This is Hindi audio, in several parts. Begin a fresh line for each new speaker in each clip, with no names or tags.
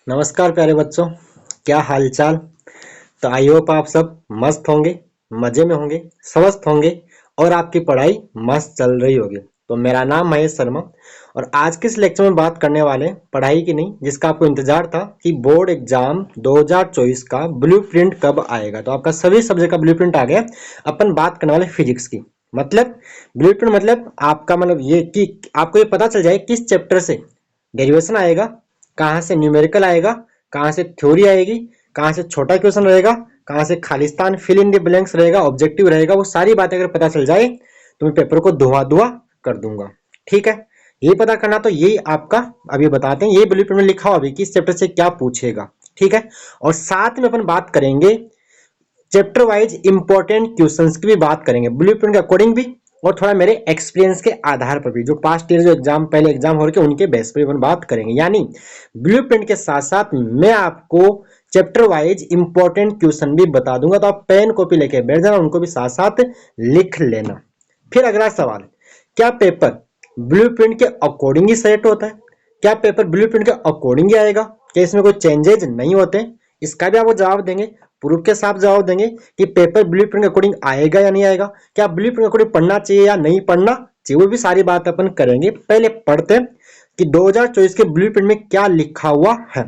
नमस्कार प्यारे बच्चों, क्या हालचाल। तो आई होप आप सब मस्त होंगे, मजे में होंगे, स्वस्थ होंगे और आपकी पढ़ाई मस्त चल रही होगी। तो मेरा नाम महेश शर्मा और आज के इस लेक्चर में बात करने वाले हैं पढ़ाई की नहीं, जिसका आपको इंतजार था कि बोर्ड एग्जाम 2024 का ब्लूप्रिंट कब आएगा। तो आपका सभी सब्जेक्ट का ब्लूप्रिंट आ गया। अपन बात करने वाले फिजिक्स की। मतलब ब्लूप्रिंट मतलब आपका मतलब ये कि आपको ये पता चल जाए किस चैप्टर से डेरिवेशन आएगा, कहाँ से न्यूमेरिकल आएगा, कहाँ से थ्योरी आएगी, कहाँ से छोटा क्वेश्चन रहेगा, कहाँ से खालिस्तान फिल इन द ब्लैंक्स रहेगा, ऑब्जेक्टिव रहेगा। वो सारी बातें अगर पता चल जाए तो मैं पेपर को धुआं धुआं कर दूंगा। ठीक है, ये पता करना तो यही आपका अभी बताते हैं। ये ब्लूप्रिंट में लिखा हुआ अभी कि इस चैप्टर से क्या पूछेगा। ठीक है, और साथ में अपन बात करेंगे चैप्टर वाइज इंपॉर्टेंट क्वेश्चंस की भी बात करेंगे, ब्लूप्रिंट के अकॉर्डिंग भी और थोड़ा मेरे एक्सपीरियंस के आधार पर भी, जो पास्ट ईयर जो एग्जाम पहले एग्जाम हो रखे उनके बेस पर अपन बात करेंगे। यानी ब्लूप्रिंट के साथ साथ मैं आपको चैप्टर वाइज इंपॉर्टेंट क्वेश्चन भी बता दूंगा, तो आप पेन कॉपी लेके बैठ जाना, उनको भी साथ साथ लिख लेना। फिर अगला सवाल, क्या पेपर ब्लूप्रिंट के अकॉर्डिंग ही सेट होता है? क्या पेपर ब्लूप्रिंट के अकॉर्डिंग ही आएगा? क्या इसमें कोई चेंजेज नहीं होते? इसका भी आपको जवाब देंगे, प्रूफ के साथ जवाब देंगे कि पेपर ब्लूप्रिंट के अकॉर्डिंग आएगा या नहीं आएगा, क्या ब्लूप्रिंट के अकॉर्डिंग पढ़ना चाहिए या नहीं पढ़ना चाहिए, वो भी सारी बात अपन करेंगे। पहले पढ़ते हैं कि 2024 के ब्लूप्रिंट में क्या लिखा हुआ है।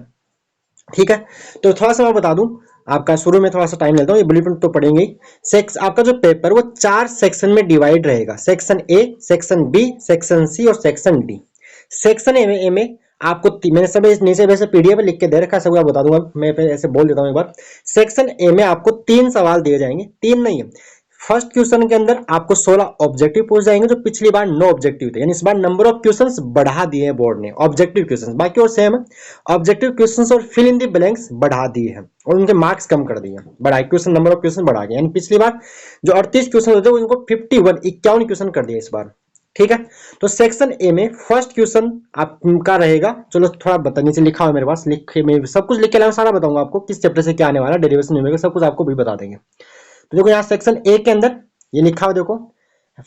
ठीक है, तो थोड़ा सा मैं बता दूं आपका, शुरू में थोड़ा सा टाइम लेता हूँ, ये ब्लूप्रिंट तो पढ़ेंगे ही। सेक्स आपका जो पेपर वो 4 सेक्शन में डिवाइड रहेगा, section A, section B, section C और सेक्शन डी। सेक्शन ए में आपको मैंने सब नीचे वैसे पीडीएफ लिख के दे रखा है, सब आपको बता दूंगा मैं, ऐसे बोल देता हूँ एक बार। सेक्शन ए में आपको 3 सवाल दिए जाएंगे, 3 नहीं है। फर्स्ट क्वेश्चन के अंदर आपको 16 ऑब्जेक्टिव पूछ जाएंगे, जो पिछली बार 9 ऑब्जेक्टिव थे, यानी इस बार नंबर ऑफ क्वेश्चंस बढ़ा दिए हैं बोर्ड ने, ऑब्जेक्टिव क्वेश्चंस बाकी और सेम है। ऑब्जेक्टिव क्वेश्चंस और फिल इन द ब्लैंक्स बढ़ा दिए हैं और उनके मार्क्स कम कर दिए हैं, बढ़ाए क्वेश्चन, नंबर ऑफ क्वेश्चन बढ़ा गया। यानी पिछली बार जो 38 क्वेश्चन होते थे उनको 51 क्वेश्चन कर दिए इस बार। ठीक है, तो सेक्शन ए में फर्स्ट क्वेश्चन आपका रहेगा, चलो थोड़ा बता, नीचे लिखा हुआ मेरे पास, लिखे में सब कुछ लिख के लाऊं, सारा बताऊंगा आपको किस चैप्टर से क्या आने वाला, डेरिवेशन न्यूमेरिकल सब कुछ आपको भी बता देंगे। तो देखो यहाँ सेक्शन ए के अंदर ये लिखा हुआ, देखो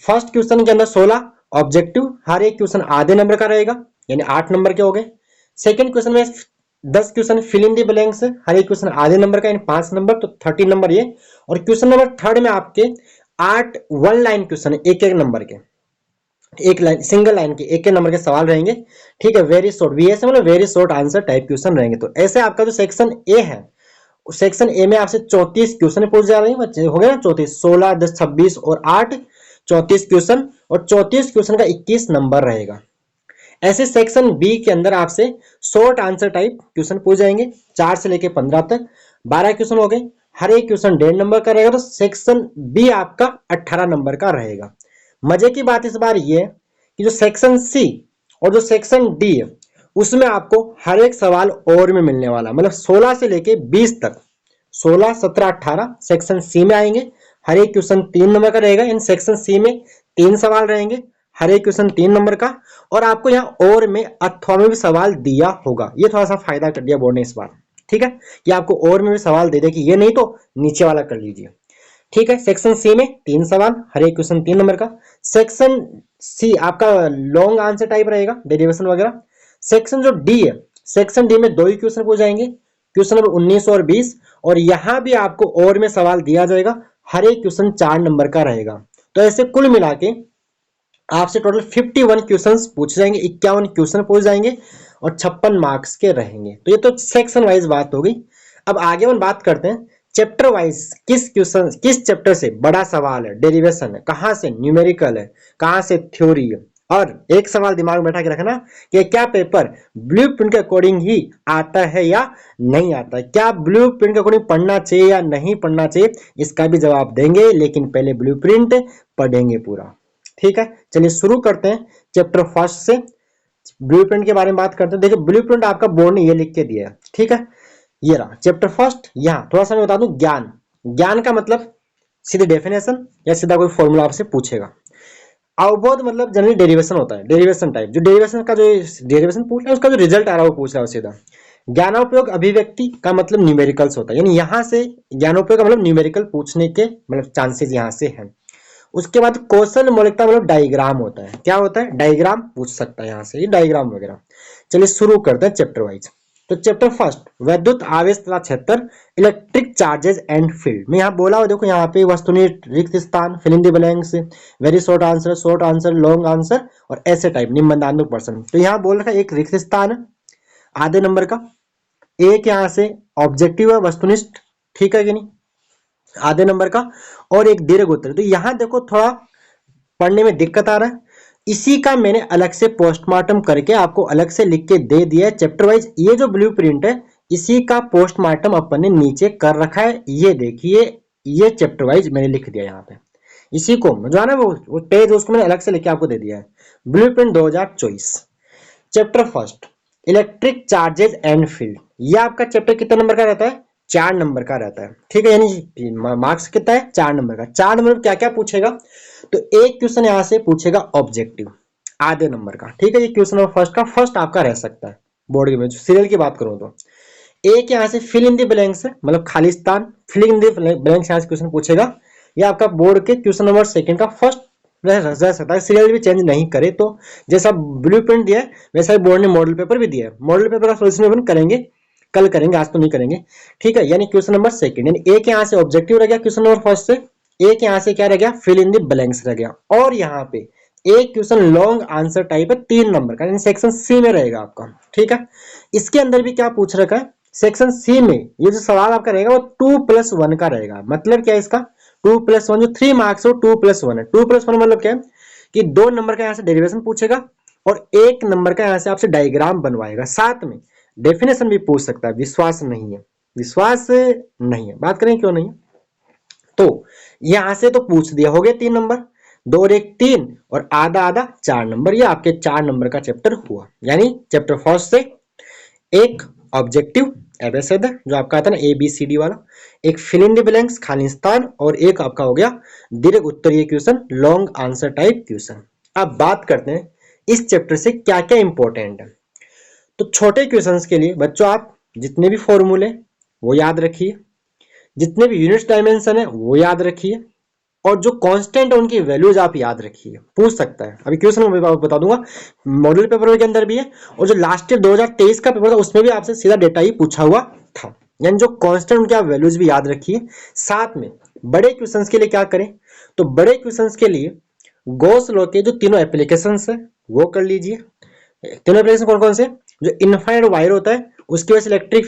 फर्स्ट क्वेश्चन के अंदर 16 ऑब्जेक्टिव, हर एक क्वेश्चन आधे नंबर का रहेगा, यानी 8 नंबर के हो गए। सेकंड क्वेश्चन में 10 question fill in the blanks, हर एक क्वेश्चन आधे नंबर का, यानी 5 नंबर, तो 30 नंबर ये। और क्वेश्चन नंबर थर्ड में आपके 8 वन लाइन क्वेश्चन, एक एक नंबर के, एक लाइन सिंगल लाइन के एक नंबर के सवाल रहेंगे। ठीक है, वेरी शॉर्ट, वीएस मतलब very short answer type question रहेंगे। तो ऐसे आपका जो सेक्शन ए है, सेक्शन ए में आपसे 34 क्वेश्चन पूछ जा रहे हैं बच्चे, हो गए ना 34, 16 10 26 और 8, 34 क्वेश्चन, और 34 क्वेश्चन का 21 नंबर रहेगा। ऐसे सेक्शन बी के अंदर आपसे शॉर्ट आंसर टाइप क्वेश्चन पूछ जाएंगे, 4 से लेके 15 तक, 12 क्वेश्चन हो गए, हर एक क्वेश्चन 1.5 नंबर का रहेगा। तो सेक्शन बी आपका 18 नंबर का रहेगा। मजे की बात इस बार ये है कि जो सेक्शन सी और जो सेक्शन डी है उसमें आपको हर एक सवाल और में मिलने वाला, मतलब 16 से लेके 20 तक, 16 17 18 सेक्शन सी में आएंगे, हर एक क्वेश्चन 3 नंबर का रहेगा। इन सेक्शन सी में 3 सवाल रहेंगे, हर एक क्वेश्चन 3 नंबर का, और आपको यहाँ और में अथवा में भी सवाल दिया होगा। ये थोड़ा सा फायदा कर दिया बोर्ड ने इस बार। ठीक है, कि आपको और में भी सवाल दे दे कि ये नहीं तो नीचे वाला कर लीजिए। ठीक है, सेक्शन सी में 3 सवाल, हर एक क्वेश्चन 3 नंबर का। सेक्शन सी आपका लॉन्ग आंसर टाइप रहेगा, डेरिवेशन वगैरह। सेक्शन जो डी है, सेक्शन डी में 2 ही क्वेश्चन पूछ जाएंगे, क्वेश्चन नंबर 19 और 20, और यहां भी आपको और में सवाल दिया जाएगा, हर एक क्वेश्चन 4 नंबर का रहेगा। तो ऐसे कुल मिला के आपसे टोटल 51 क्वेश्चंस पूछ जाएंगे, 51 क्वेश्चन पूछ जाएंगे और 56 मार्क्स के रहेंगे। तो ये तो सेक्शन वाइज बात हो गई। अब आगे हम बात करते हैं चैप्टर वाइज, किस क्वेश्चन किस चैप्टर से बड़ा सवाल है, डेरिवेशन है, कहां से न्यूमेरिकल है, कहां से थ्योरी है। और एक सवाल दिमाग में बैठा के रखना कि क्या पेपर ब्लूप्रिंट के अकॉर्डिंग ही आता है या नहीं आता है, क्या ब्लूप्रिंट के अकॉर्डिंग पढ़ना चाहिए या नहीं पढ़ना चाहिए, इसका भी जवाब देंगे, लेकिन पहले ब्लूप्रिंट पढ़ेंगे पूरा। ठीक है, चलिए शुरू करते हैं चैप्टर फर्स्ट से, ब्लूप्रिंट के बारे में बात करते हैं। देखिए ब्लूप्रिंट आपका बोर्ड ने ये लिख के दिया है। ठीक है, ये रहा चैप्टर फर्स्ट। यहाँ थोड़ा सा मैं बता दूं, ज्ञान, ज्ञान का मतलब सीधे डेफिनेशन या सीधा कोई फॉर्मूला आपसे पूछेगा। अवबोध मतलब जनरली डेरिवेशन होता है, डेरिवेशन टाइप, जो डेरिवेशन का जो डेरिवेशन पूछ रहा है उसका जो रिजल्ट आ रहा है वो पूछ रहा है सीधा। ज्ञानोपयोग अभिव्यक्ति का मतलब न्यूमेरिकल्स होता है, यानी यहाँ से ज्ञानोपयोग का मतलब न्यूमेरिकल पूछने के मतलब चांसेस यहाँ से हैं। उसके बाद कौशल मौलिकता मतलब डायग्राम होता है, क्या होता है, डायग्राम पूछ सकता है यहाँ से, ये डायग्राम वगैरह। चलिए शुरू करते हैं चैप्टर वाइज। तो चैप्टर फर्स्ट वैद्युत आवेश तथा क्षेत्र, इलेक्ट्रिक चार्जेस एंड फील्ड में यहाँ बोला हुआ देखो, यहाँ पे वस्तुनिष्ठ रिक्त स्थान, fill in the blanks, very short answer, long answer और ऐसे टाइप निबंधात्मक प्रश्न। तो यहाँ बोल रखा है एक रिक्त स्थान है आधे नंबर का, एक यहाँ से ऑब्जेक्टिव है वस्तुनिष्ठ, ठीक है कि नहीं, आधे नंबर का, और एक दीर्घ उत्तर। तो यहाँ देखो थोड़ा पढ़ने में दिक्कत आ रहा है, इसी का मैंने अलग से पोस्टमार्टम करके आपको अलग से लिख के दे दिया है चैप्टर वाइज। ये जो ब्लूप्रिंट है इसी का पोस्टमार्टम अपन ने नीचे कर रखा है, ये देखिए, ये चैप्टर वाइज मैंने लिख दिया यहाँ पे, इसी को जो है ना वो पेज उसको मैंने अलग से लिख के आपको दे दिया है। Blueprint 2024 chapter first electric charges and field, ये आपका चैप्टर कितने नंबर का रहता है, 4 नंबर का रहता है, ठीक है, यानी मार्क्स कितना है, 4 नंबर का। 4 नंबर क्या क्या पूछेगा, तो एक क्वेश्चन यहां से पूछेगा ऑब्जेक्टिव आधे नंबर का, ठीक है, ये क्वेश्चन नंबर फर्स्ट का फर्स्ट आपका रह सकता है बोर्ड में, सीरियल की बात करूं तो। एक यहां से फिल इन द ब्लैंक्स है, मतलब खाली स्थान, फिल इन द ब्लैंक्स यहां से क्वेश्चन पूछेगा, ये आपका बोर्ड के क्वेश्चन नंबर सेकंड का फर्स्ट रह सकता है, सीरियल भी चेंज नहीं करे तो। जैसा ब्लूप्रिंट दिया है वैसा ही बोर्ड ने मॉडल पेपर भी दिया है, मॉडल पेपर का सोल्यूशन अपन करेंगे, कल करेंगे, आज तो नहीं करेंगे, ठीक है। यानी क्वेश्चन नंबर सेकंड, यानी एक यहां से ऑब्जेक्टिव रह गया क्वेश्चन नंबर फर्स्ट से, एक यहां से क्या रह गया, फिल इन द ब्लैंक्स रह गया, और यहाँ पे एक क्वेश्चन लॉन्ग आंसर टाइप है 3 नंबर का, यानी सेक्शन सी में रहेगा आपका, ठीक है। इसके अंदर भी क्या पूछ रखा है, सेक्शन सी में ये जो सवाल आपका रहेगा वो 2+1 का रहेगा। मतलब क्या है इसका, 2+1 जो 3 मार्क्स हो 2+1 है। 2+1 मतलब क्या है कि 2 नंबर का यहाँ से डेरिवेशन पूछेगा और 1 नंबर का यहाँ से आपसे डायग्राम बनवाएगा, साथ में डेफिनेशन भी पूछ सकता है। विश्वास नहीं है, विश्वास नहीं है, बात करें क्यों नहीं है, तो यहां से तो पूछ दिया, हो गया 3 नंबर, 2 और 1 3 और आधा आधा 4 नंबर, ये आपके 4 नंबर का चैप्टर हुआ। यानी चैप्टर फर्स्ट से एक ऑब्जेक्टिव एबीसीडी जो आपका आता है ना ABCD वाला, एक फिल इन द ब्लैंक्स खाली स्थान, और एक आपका हो गया दीर्घ उत्तरीय question, long answer type question. अब बात करते हैं इस चैप्टर से क्या क्या इंपॉर्टेंट है। तो छोटे क्वेश्चंस के लिए बच्चों आप जितने भी फॉर्मूले वो याद रखिए, जितने भी यूनिट्स डायमेंशन है वो याद रखिए, और जो कांस्टेंट है उनकी वैल्यूज आप याद रखिए, पूछ सकता है। अभी क्वेश्चन मैं आपको बता दूंगा, मॉडल पेपर के अंदर भी है, और जो लास्ट ईयर 2023 का पेपर था उसमें भी आपसे सीधा डेटा ही पूछा हुआ था। यानी जो कांस्टेंट उनके आप वैल्यूज भी याद रखिए। साथ में बड़े क्वेश्चंस के लिए क्या करें, तो बड़े क्वेश्चंस के लिए गॉस लॉ के जो तीनों एप्लीकेशंस है वो कर लीजिए। तीनों एप्लीकेशन कौन कौन से, जो इनफाइनाइट वायर होता है उसकी वजह से electric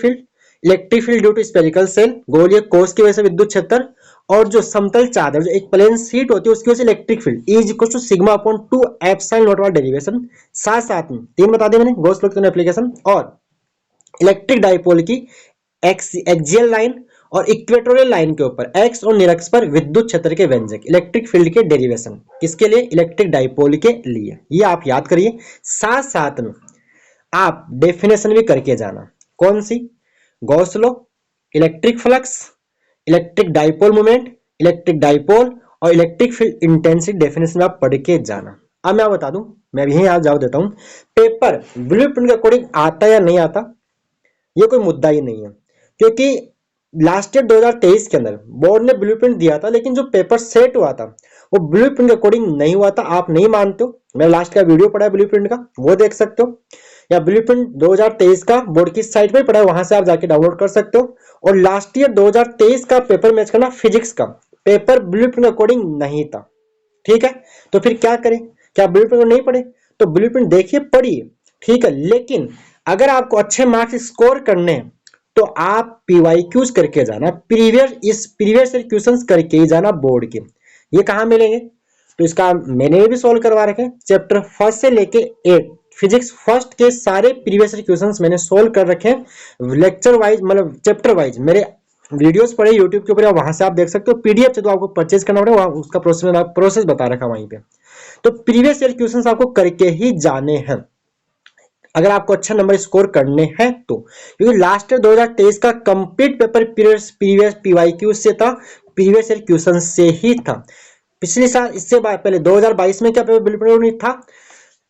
field due to spherical shell, गोलीय कोष की वजह से विद्युत क्षेत्र, और जो समतल चादर जो एक प्लेन शीट होती है उसकी वजह से electric field is equal to sigma upon 2 epsilon not वाला डेरिवेशन। साथ साथ में 3 बता दिए मैंने गॉस लॉ के एप्लीकेशन, और इलेक्ट्रिक डाइपोल की एक्सियल लाइन और इक्वेटोरियल लाइन के ऊपर एक्स और निरक्ष पर विद्युत क्षेत्र के व्यंजक, इलेक्ट्रिक फील्ड के डेरिवेशन, किसके लिए, इलेक्ट्रिक डाइपोल के लिए, ये आप याद करिए। साथ साथ में आप डेफिनेशन भी करके जाना, कौन सी, Gauss law, electric flux, electric dipole moment, electric dipole और इलेक्ट्रिक फील्ड इंटेंसिटी डेफिनेशन आप पढ़ के जाना। अब मैं बता दूं, मैं भी यहां जवाब देता हूं, पेपर ब्लूप्रिंट के अकॉर्डिंग आता या नहीं आता ये कोई मुद्दा ही नहीं है, क्योंकि लास्ट ईयर 2023 के अंदर बोर्ड ने ब्लूप्रिंट दिया था, लेकिन जो पेपर सेट हुआ था वो ब्लूप्रिंट के अकॉर्डिंग नहीं हुआ था। आप नहीं मानते हो, मैं लास्ट का वीडियो पढ़ा है ब्लूप्रिंट का, वो देख सकते हो, या ब्लूप्रिंट 2023 का बोर्ड की साइट पे पढ़ा है, वहां से आप जाके डाउनलोड कर सकते हो। और लास्ट ईयर 2023 का पेपर मैच करना फिजिक्स का पेपर ब्लूप्रिंट अकॉर्डिंग नहीं था, ठीक है। तो फिर क्या करें, क्या ब्लूप्रिंट नहीं पढ़े, तो ब्लूप्रिंट देखिए पढ़िए, ठीक है। लेकिन अगर आपको अच्छे मार्क्स स्कोर करने हैं तो आप PYQs करके जाना, प्रीवियस क्वेश्चंस करके ही जाना बोर्ड के। ये कहाँ मिलेंगे, तो इसका मैंने भी सॉल्व करवा रखे, चैप्टर फर्स्ट से लेके 8 फिजिक्स फर्स्ट के सारे प्रीवियस क्वेश्चंस मैंने सॉल्व कर रखे हैं, लेक्चर वाइज मतलब चैप्टर वाइज मेरे वीडियोस पड़े यूट्यूब के ऊपर, वहां से आप देख सकते हो। PDF से तो आपको परचेज करना पड़ेगा, उसका प्रोसेस बता रखा वहीं पे। तो प्रीवियस ईयर क्वेश्चंस आपको करके ही जाने हैं अगर आपको अच्छा नंबर स्कोर करने हैं तो, क्योंकि लास्ट ईयर 2023 का कंप्लीट पेपर प्रीवियस PYQ से था, प्रीवियस ईयर क्वेश्चन से ही था। पिछले साल इससे पहले 2022 में क्या पेपर बिल्कुल नहीं था,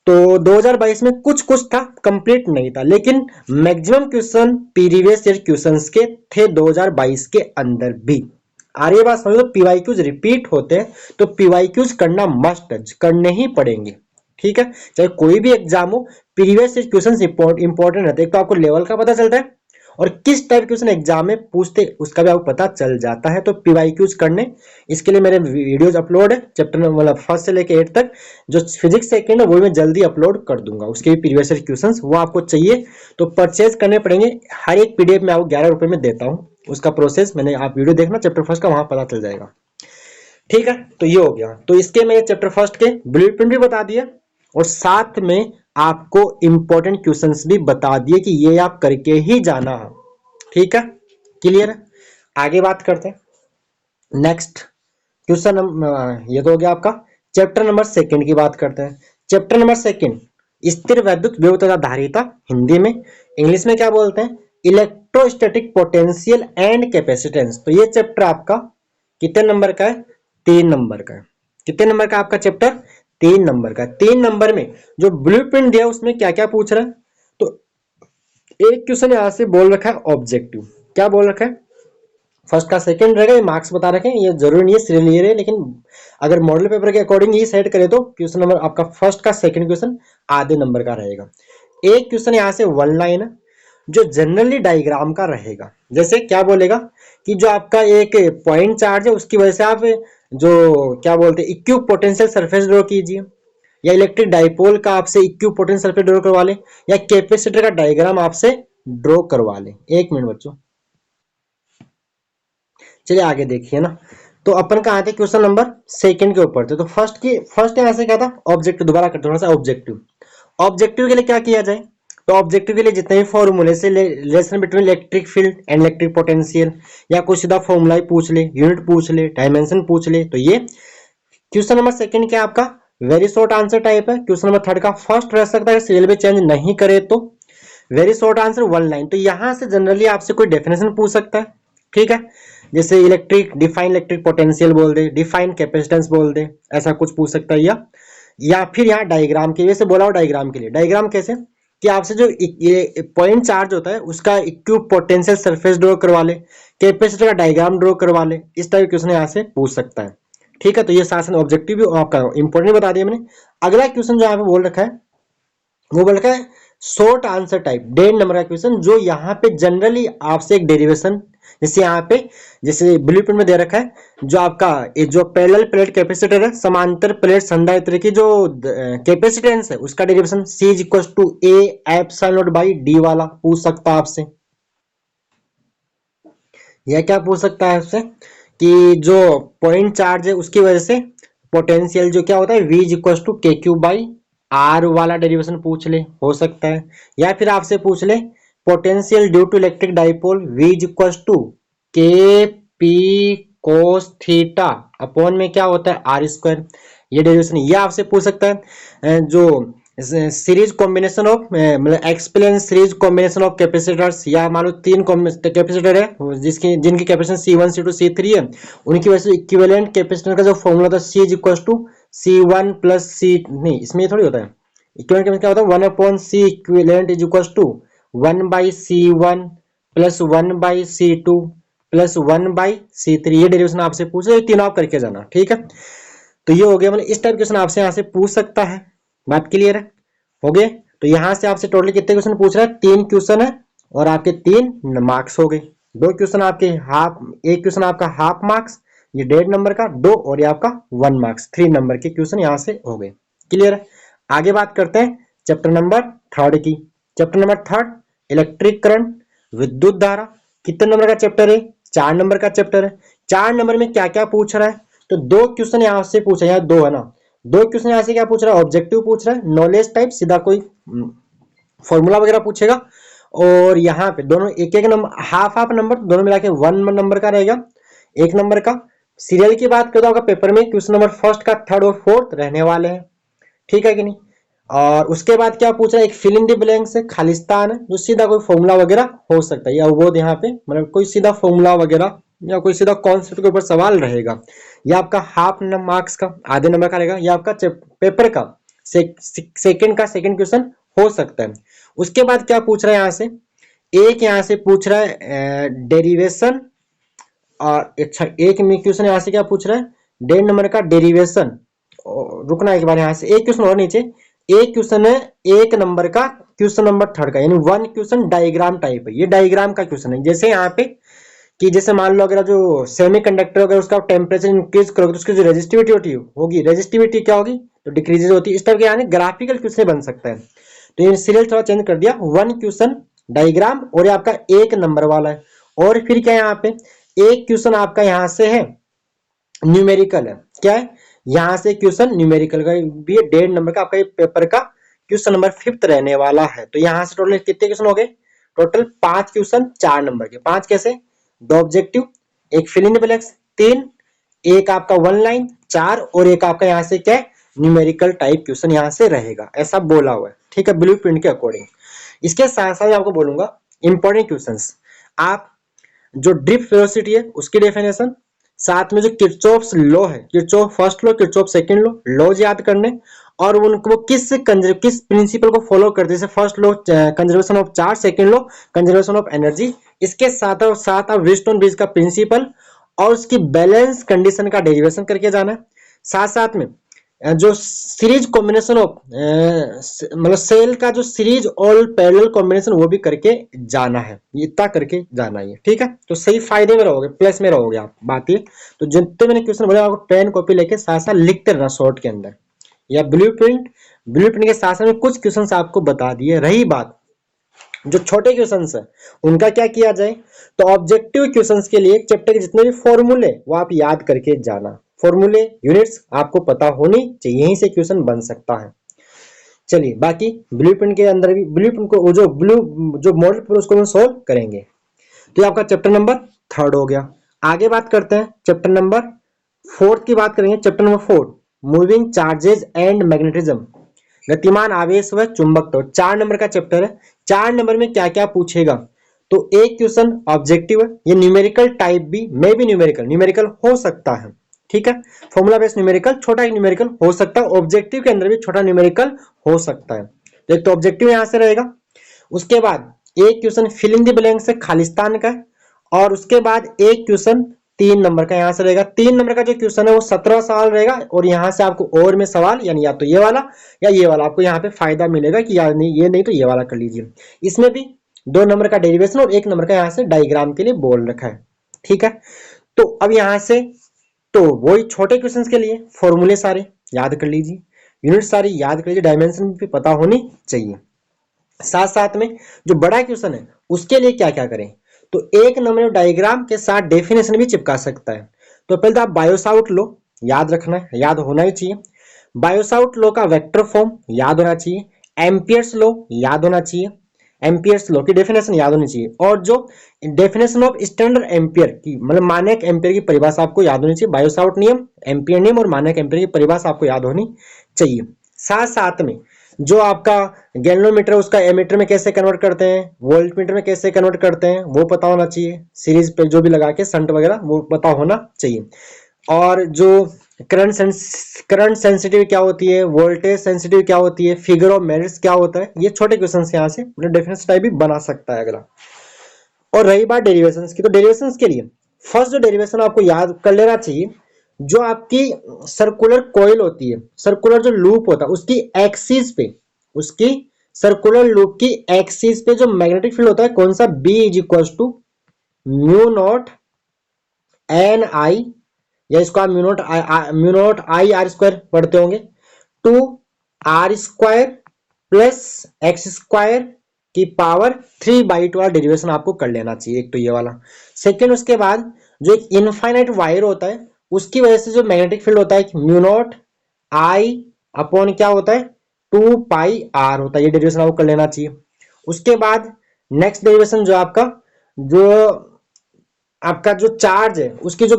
तो 2022 में कुछ कुछ था, कंप्लीट नहीं था, लेकिन maximum question previous year questions के थे 2022 के अंदर भी। आ रही है बात समझ लो, PYQs रिपीट होते हैं तो PYQs करना मस्ट है, करने ही पड़ेंगे, ठीक है। चाहे कोई भी एग्जाम हो प्रीवियस क्वेश्चन इंपॉर्टेंट रहते हैं। एक तो आपको लेवल का पता चलता है और किस टाइप क्वेश्चन एग्जाम में पूछते उसका भी आपको पता चल जाता है। तो पीवाईक्यूज करने इसके लिए मेरे वीडियोज अपलोड है, चैप्टर मतलब फर्स्ट से लेके 8 तक। जो फिजिक्स सेकंड है वो मैं जल्दी अपलोड कर दूंगा, उसके भी प्रीवियस क्वेश्चंस वो आपको चाहिए तो परचेज करने पड़ेंगे। हर एक पीडीएफ में आपको 11 रुपए में देता हूँ, उसका प्रोसेस मैंने, आप वीडियो देखना चैप्टर फर्स्ट का, वहां पता चल जाएगा। ठीक है, तो ये हो गया। तो इसके मैंने चैप्टर फर्स्ट के ब्लूप्रिंट भी बता दिया और साथ में आपको इंपॉर्टेंट क्वेश्चंस भी बता दिए कि ये आप करके ही जाना है। ठीक है, क्लियर है। आगे बात करते हैं नेक्स्ट क्वेश्चन। ये तो हो गया आपका चैप्टर नंबर सेकंड की बात करते हैं। चैप्टर नंबर सेकंड स्थिर वैद्युत विभव तथा धारिता, हिंदी में, इंग्लिश में क्या बोलते हैं, इलेक्ट्रोस्टैटिक पोटेंशियल एंड कैपेसिटेंस। तो ये चैप्टर आपका कितने नंबर का है, 3 नंबर का है। कितने नंबर का आपका चैप्टर, 3 नंबर का। 3 नंबर में जो ब्लूप्रिंट दिया उसमें क्या क्या पूछ रहा है, तो एक क्वेश्चन यहां से बोल रखा है ऑब्जेक्टिव। क्या बोल रखा है, फर्स्ट का सेकंड रहेगा, ये मार्क्स बता रखे हैं, ये जरूरी नहीं है सीरियल है, लेकिन अगर मॉडल पेपर के अकॉर्डिंग ये सेट करें तो क्वेश्चन नंबर आपका फर्स्ट का सेकंड क्वेश्चन आधे नंबर का रहेगा। एक क्वेश्चन यहाँ से वन लाइन है जो जनरली डायग्राम का रहेगा। जैसे क्या बोलेगा कि जो आपका एक पॉइंट चार्ज है उसकी वजह से आप जो क्या बोलते हैं इक्यू पोटेंशियल सरफेस ड्रॉ कीजिए, या इलेक्ट्रिक डाइपोल का आपसे इक्यू पोटेंशियल सरफेस ड्रॉ करवा ले, या कैपेसिटर का डायग्राम आपसे ड्रॉ करवा ले। एक मिनट बच्चों, चलिए आगे देखिए ना। तो अपन कहा थे क्वेश्चन नंबर सेकंड के ऊपर थे। तो फर्स्ट यहाँ से क्या था, ऑब्जेक्टिव। दोबारा करते थोड़ा सा, ऑब्जेक्टिव। ऑब्जेक्टिव के लिए क्या किया जाए, तो ऑब्जेक्टिव के लिए जितने भी फॉर्मूले से relation between electric field and electric potential, या कोई सीधा फॉर्मूला ही पूछ ले, यूनिट पूछ ले, डायमेंशन पूछ ले, तो ये क्वेश्चन नंबर सेकंड क्या आपका वेरी शॉर्ट आंसर टाइप है। क्वेश्चन नंबर थर्ड का फर्स्ट रह सकता है सीरियल में चेंज नहीं करे तो। Very short answer one line. तो यहां से जनरली आपसे कोई डेफिनेशन पूछ सकता है। ठीक है, जैसे डिफाइन इलेक्ट्रिक पोटेंशियल बोल दे, डिफाइन कैपेसिटेंस बोल दे, ऐसा कुछ पूछ सकता है। या फिर यहाँ डायग्राम के वैसे बोला हो, डायग्राम के लिए डायग्राम कैसे कि आपसे जो ये पॉइंट चार्ज होता है उसका इक्यू पोटेंशियल सरफेस ड्रॉ करवा ले, कैपेसिटर का डायग्राम ड्रॉ करवा ले, इस टाइप क्वेश्चन यहाँ से पूछ सकता है। ठीक है, तो ये साथ में ऑब्जेक्टिव भी आपका इंपॉर्टेंट बता दिया मैंने। अगला क्वेश्चन जो यहाँ पे बोल रखा है वो बोल रखा है शॉर्ट आंसर टाइप, 1.5 नंबर का क्वेश्चन, जो यहाँ पे जनरली आपसे एक डेरिवेशन, जैसे यहाँ पे जैसे ब्लूप्रिंट में दे रखा है, जो आपका जो पैरेलल प्लेट कैपेसिटर है, समांतर प्लेट संधारित्र की जो कैपेसिटेंस है उसका derivation C is equal to A epsilon not by D वाला पूछ सकता है आपसे। यह क्या पूछ सकता है आपसे कि जो पॉइंट चार्ज है उसकी वजह से पोटेंशियल जो क्या होता है V इज इक्वल टू के क्यू बाई R वाला डेरिवेशन पूछ ले, हो सकता है। या फिर आपसे पूछ ले potential due to electric dipole V is equal to K P cos theta upon में क्या होता है R स्क्वायर, ये डेरिवेशन ये आपसे पूछ सकता है। जो सीरीज कॉम्बिनेशन ऑफ मतलब explain series combination of capacitors, या मान लो 3 कैपेसिटर है जिनकी कैपेसिटेंस C1 C2 C3 है, उनकी वजह से इक्विवेलेंट कैपेसिटर का जो फॉर्मूला था C is equal to C1 plus C, नहीं इसमें ये थोड़ी होता है, इक्विवेलेंट कैपेसिटर क्या होता है 1 upon C equivalent is equal to 1 by C1 plus 1 by C2 plus 1 by C3। ये डेरिवेशन आपसे पूछ रहे, तीनों आप करके जाना। ठीक है, तो ये हो गया, मतलब इस टाइप क्वेश्चन आपसे यहाँ से पूछ सकता है। बात क्लियर है, हो गए। तो यहाँ से आपसे टोटल कितने क्वेश्चन पूछ रहा है, 3 क्वेश्चन है और आपके 3 मार्क्स हो गए। 2 क्वेश्चन आपके हाफ, एक क्वेश्चन आपका हाफ मार्क्स, ये 1.5 नंबर का 2, और ये आपका 1 मार्क्स 3 नंबर के क्वेश्चन यहाँ से हो गए। क्लियर है, आगे बात करते हैं चैप्टर नंबर थर्ड की। Chapter number third electric current, विद्युत धारा। कितने नंबर का चैप्टर है, 4 नंबर का चैप्टर है। 4 नंबर में क्या क्या पूछ रहा है, तो 2 क्वेश्चन यहाँ से पूछा, यहाँ 2 है ना, 2 क्वेश्चन यहाँ से क्या पूछ रहा है, ऑब्जेक्टिव पूछ रहा है, नॉलेज टाइप, सीधा कोई फॉर्मूला वगैरह पूछेगा। और यहाँ पे दोनों एक एक नंबर, हाफ हाफ नंबर, दोनों मिला के 1 नंबर का रहेगा, 1 नंबर का। सीरियल की बात करें तो आपका पेपर में क्वेश्चन नंबर फर्स्ट का थर्ड और फोर्थ रहने वाले हैं। ठीक है कि नहीं। और उसके बाद क्या पूछ रहा है, एक फिल इन द ब्लैंक से खालिस्तान है, जो सीधा कोई फॉर्मूला वगैरह हो सकता है, या वो यहाँ पे मतलब कोई सीधा फॉर्मूला वगैरह या कोई सीधा कॉन्सेप्ट के ऊपर सवाल रहेगा। या आपका हाफ मार्क्स का, आधे नंबर का रहेगा, या आपका पेपर का सेकंड का सेकंड क्वेश्चन हो सकता है। उसके बाद क्या पूछ रहा है यहाँ से, एक यहाँ से पूछ रहा है डेरिवेशन, और अच्छा एक क्वेश्चन यहाँ से क्या पूछ रहा है, 1.5 नंबर का डेरिवेशन। रुकना एक बार, यहाँ से एक क्वेश्चन और नीचे, एक क्वेश्चन है एक नंबर का, क्वेश्चन नंबर थर्ड का, यानी वन क्वेश्चन डायग्राम टाइप है, ये डायग्राम का क्वेश्चन है। जैसे यहाँ पे कि जैसे मान लो अगर जो सेमीकंडक्टर अगर उसका टेम्परेचर इंक्रीज करोगे तो उसकी जो रेजिस्टिविटी होगी रेजिस्टिविटी क्या होगी, तो डिक्रीजेज होती है। इस टाइप के यानी ग्राफिकल क्वेश्चन बन सकता है। तो ये सीरियल थोड़ा चेंज कर दिया, वन क्वेश्चन डायग्राम, और ये आपका एक नंबर वाला है। और फिर क्या है यहाँ पे, एक क्वेश्चन आपका यहाँ से है न्यूमेरिकल है, क्या है यहाँ से क्वेश्चन न्यूमेरिकल का भी है, 1.5 नंबर का आपका ये पेपर का क्वेश्चन नंबर 5th रहने वाला है। तो यहाँ से टोटल कितने क्वेश्चन हो गए, टोटल 5 क्वेश्चन 4 नंबर के। 5 कैसे, 2 ऑब्जेक्टिव, एक फिल इन द ब्लैंक्स 3, एक आपका वन लाइन 4, और एक आपका यहाँ से क्या है न्यूमेरिकल टाइप क्वेश्चन यहाँ से रहेगा, ऐसा बोला हुआ है। ठीक है, ब्लू प्रिंट के अकॉर्डिंग। इसके साथ साथ आपको बोलूंगा इंपॉर्टेंट क्वेश्चंस, आप जो ड्रिफ्ट वेलोसिटी है उसकी डेफिनेशन, साथ में जो किरचॉफ्स लॉ है, Kirchhoff first law, Kirchhoff second law, laws याद करने, और उनको किस प्रिंसिपल को फॉलो करते हैं। जैसे first law conservation of charge, second law conservation of energy, इसके साथ और साथ आप व्हीटस्टोन ब्रिज का प्रिंसिपल और उसकी बैलेंस कंडीशन का डेरिवेशन करके जाना है। साथ साथ में जो सीरीज कॉम्बिनेशन ऑफ मतलब सेल का जो सीरीज और पैरेलल कॉम्बिनेशन वो भी करके जाना है, इतना करके जाना है। ठीक है, तो सही फायदे में रहोगे, प्लस में रहोगे आप, बात ये। तो जितने मैंने क्वेश्चन बोले आपको पेन कॉपी लेके साथ साथ लिखते रहना शॉर्ट के अंदर, या ब्लूप्रिंट के साथ साथ में कुछ क्वेश्चन आपको बता दिए। रही बात जो छोटे क्वेश्चंस है उनका क्या किया जाए, तो ऑब्जेक्टिव क्वेश्चंस के लिए चैप्टर के जितने भी फॉर्मूले वो आप याद करके जाना, फॉर्मूले यूनिट्स आपको पता होनी चाहिए, यहीं से क्वेश्चन बन सकता है। चलिए बाकी ब्लूप्रिंट के अंदर भी ब्लूप्रिंट को जो मॉडल पर उसको हम सोल्व करेंगे। तो ये आपका चैप्टर नंबर 3 हो गया। आगे बात करते हैं चैप्टर नंबर 4 की बात करेंगे। Chapter number 4 moving charges and magnetism, गतिमान आवेश व चुंबक। तो 4 नंबर का चैप्टर है। 4 नंबर में क्या क्या पूछेगा, तो एक क्वेश्चन ऑब्जेक्टिव है, ये न्यूमेरिकल टाइप भी, मे भी न्यूमेरिकल हो सकता है। ठीक है, फॉर्मूला बेस्ड न्यूमेरिकल, छोटा न्यूमेरिकल हो सकता है, ऑब्जेक्टिव के अंदर भी छोटा न्यूमेरिकल हो सकता है। तो एक तो ऑब्जेक्टिव यहां से रहेगा। उसके बाद एक question fill in the blank से खालिस्तान का है, और उसके बाद एक क्वेश्चन 3 नंबर का यहां से रहेगा। 3 नंबर का जो क्वेश्चन है वो 17 सवाल रहेगा, और यहां से आपको और में सवाल, यानी या तो ये वाला या ये वाला आपको यहाँ पे फायदा मिलेगा कि यार नहीं ये नहीं तो ये वाला कर लीजिए। इसमें भी 2 नंबर का डेरिवेशन और 1 नंबर का यहाँ से डायग्राम के लिए बोल रखा है। ठीक है, तो अब यहाँ से तो वही छोटे क्वेश्चन के लिए फॉर्मूले सारे याद कर लीजिए, यूनिट सारी याद कर लीजिए, डायमेंशन भी पता होनी चाहिए। साथ साथ में जो बड़ा क्वेश्चन है उसके लिए क्या क्या करें, तो एक नंबर डायग्राम के साथ डेफिनेशन भी चिपका सकता है। तो पहले तो आप बायोसाउट लो याद रखना है, याद होना ही चाहिए। बायोसाउट लो का वेक्टर फॉर्म याद होना चाहिए, एम्पियर्स लो याद होना चाहिए, एम्पियर्स लो की डेफिनेशन याद होनी चाहिए, और जो डेफिनेशन ऑफ स्टैंडर्ड एम्पियर की मतलब मानक एम्पियर की परिभाषा आपको याद होनी चाहिए। बायोसाउट नियम, एम्पियर नियम और मानक एम्पियर की परिभाषा आपको याद होनी चाहिए। साथ साथ में जो आपका गैल्वेनोमीटर है उसका एमीटर में कैसे कन्वर्ट करते हैं, वोल्टमीटर में कैसे कन्वर्ट करते हैं वो पता होना चाहिए, सीरीज पे जो भी लगा के संट वगैरह वो पता होना चाहिए। और जो करंट सेंसिटिव क्या होती है, वोल्टेज सेंसिटिव क्या होती है, फिगर ऑफ मेरिट्स क्या होता है, ये छोटे क्वेश्चन यहाँ से डेफिनेशन टाइप भी बना सकता है अगला। और रही बात डेरिवेशंस की, तो डेरिवेशंस के लिए फर्स्ट जो डेरिवेशन आपको याद कर लेना चाहिए, जो आपकी सर्कुलर कॉइल होती है, सर्कुलर जो लूप होता है उसकी एक्सिस पे, उसकी सर्कुलर लूप की एक्सिस पे जो मैग्नेटिक फील्ड होता है कौन सा, B is equal to mu naught N I, या इसको आप mu naught I R square पढ़ते होंगे, two R square plus X square की पावर 3/2 वाला डेरिवेशन आपको कर लेना चाहिए। एक तो ये वाला। सेकेंड, उसके बाद जो एक इनफाइनाइट वायर होता है उसकी वजह से जो मैग्नेटिक फील्ड होता है म्यू नॉट आई अपॉन क्या होता है 2πr होता है, ये डेरिवेशन आपको कर लेना चाहिए। उसके बाद नेक्स्ट डेरिवेशन जो आपका जो चार्ज है उसकी जो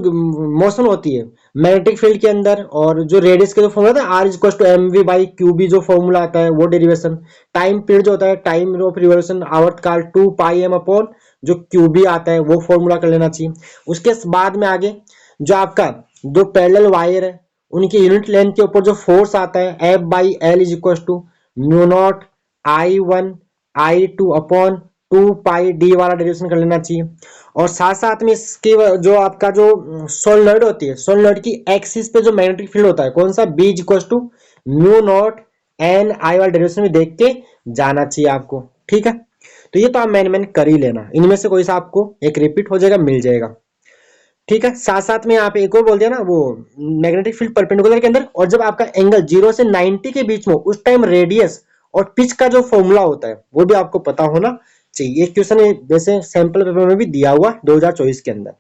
मोशन होती है मैग्नेटिक फील्ड के अंदर, और जो रेडियस के जो फॉर्मूला आता है R equal to M V by Q B जो फॉर्मूला आता है वो डेरिवेशन। टाइम पीरियड जो होता है टाइम ऑफ रिवोल्यूशन आवर्तकाल 2πm अपॉन जो क्यू बी आता है वो फॉर्मूला कर लेना चाहिए। उसके बाद में आगे जो आपका दो पैरेलल वायर है उनकी यूनिट लेंथ के ऊपर जो फोर्स आता है F by L is equal to mu not I1 I2 upon 2πd वाला डेरिवेशन कर लेना चाहिए। और साथ साथ में इसकी जो आपका जो सोलेनॉइड होती है, सोलेनॉइड की एक्सिस पे जो मैग्नेटिक फील्ड होता है कौन सा, B equal to mu naught N I वाला डेरिवेशन भी देख के जाना चाहिए आपको। ठीक है, तो ये तो आप मैन कर ही लेना, इनमें से कोई सा आपको एक रिपीट हो जाएगा, मिल जाएगा। ठीक है, साथ साथ में यहाँ पे एक और बोल दिया ना, वो मैग्नेटिक फील्ड परपेंडिकुलर के अंदर, और जब आपका एंगल 0 से 90 के बीच में उस टाइम रेडियस और पिच का जो फॉर्मूला होता है वो भी आपको पता होना चाहिए। एक क्वेश्चन वैसे सैंपल पेपर में भी दिया हुआ 2024 के अंदर।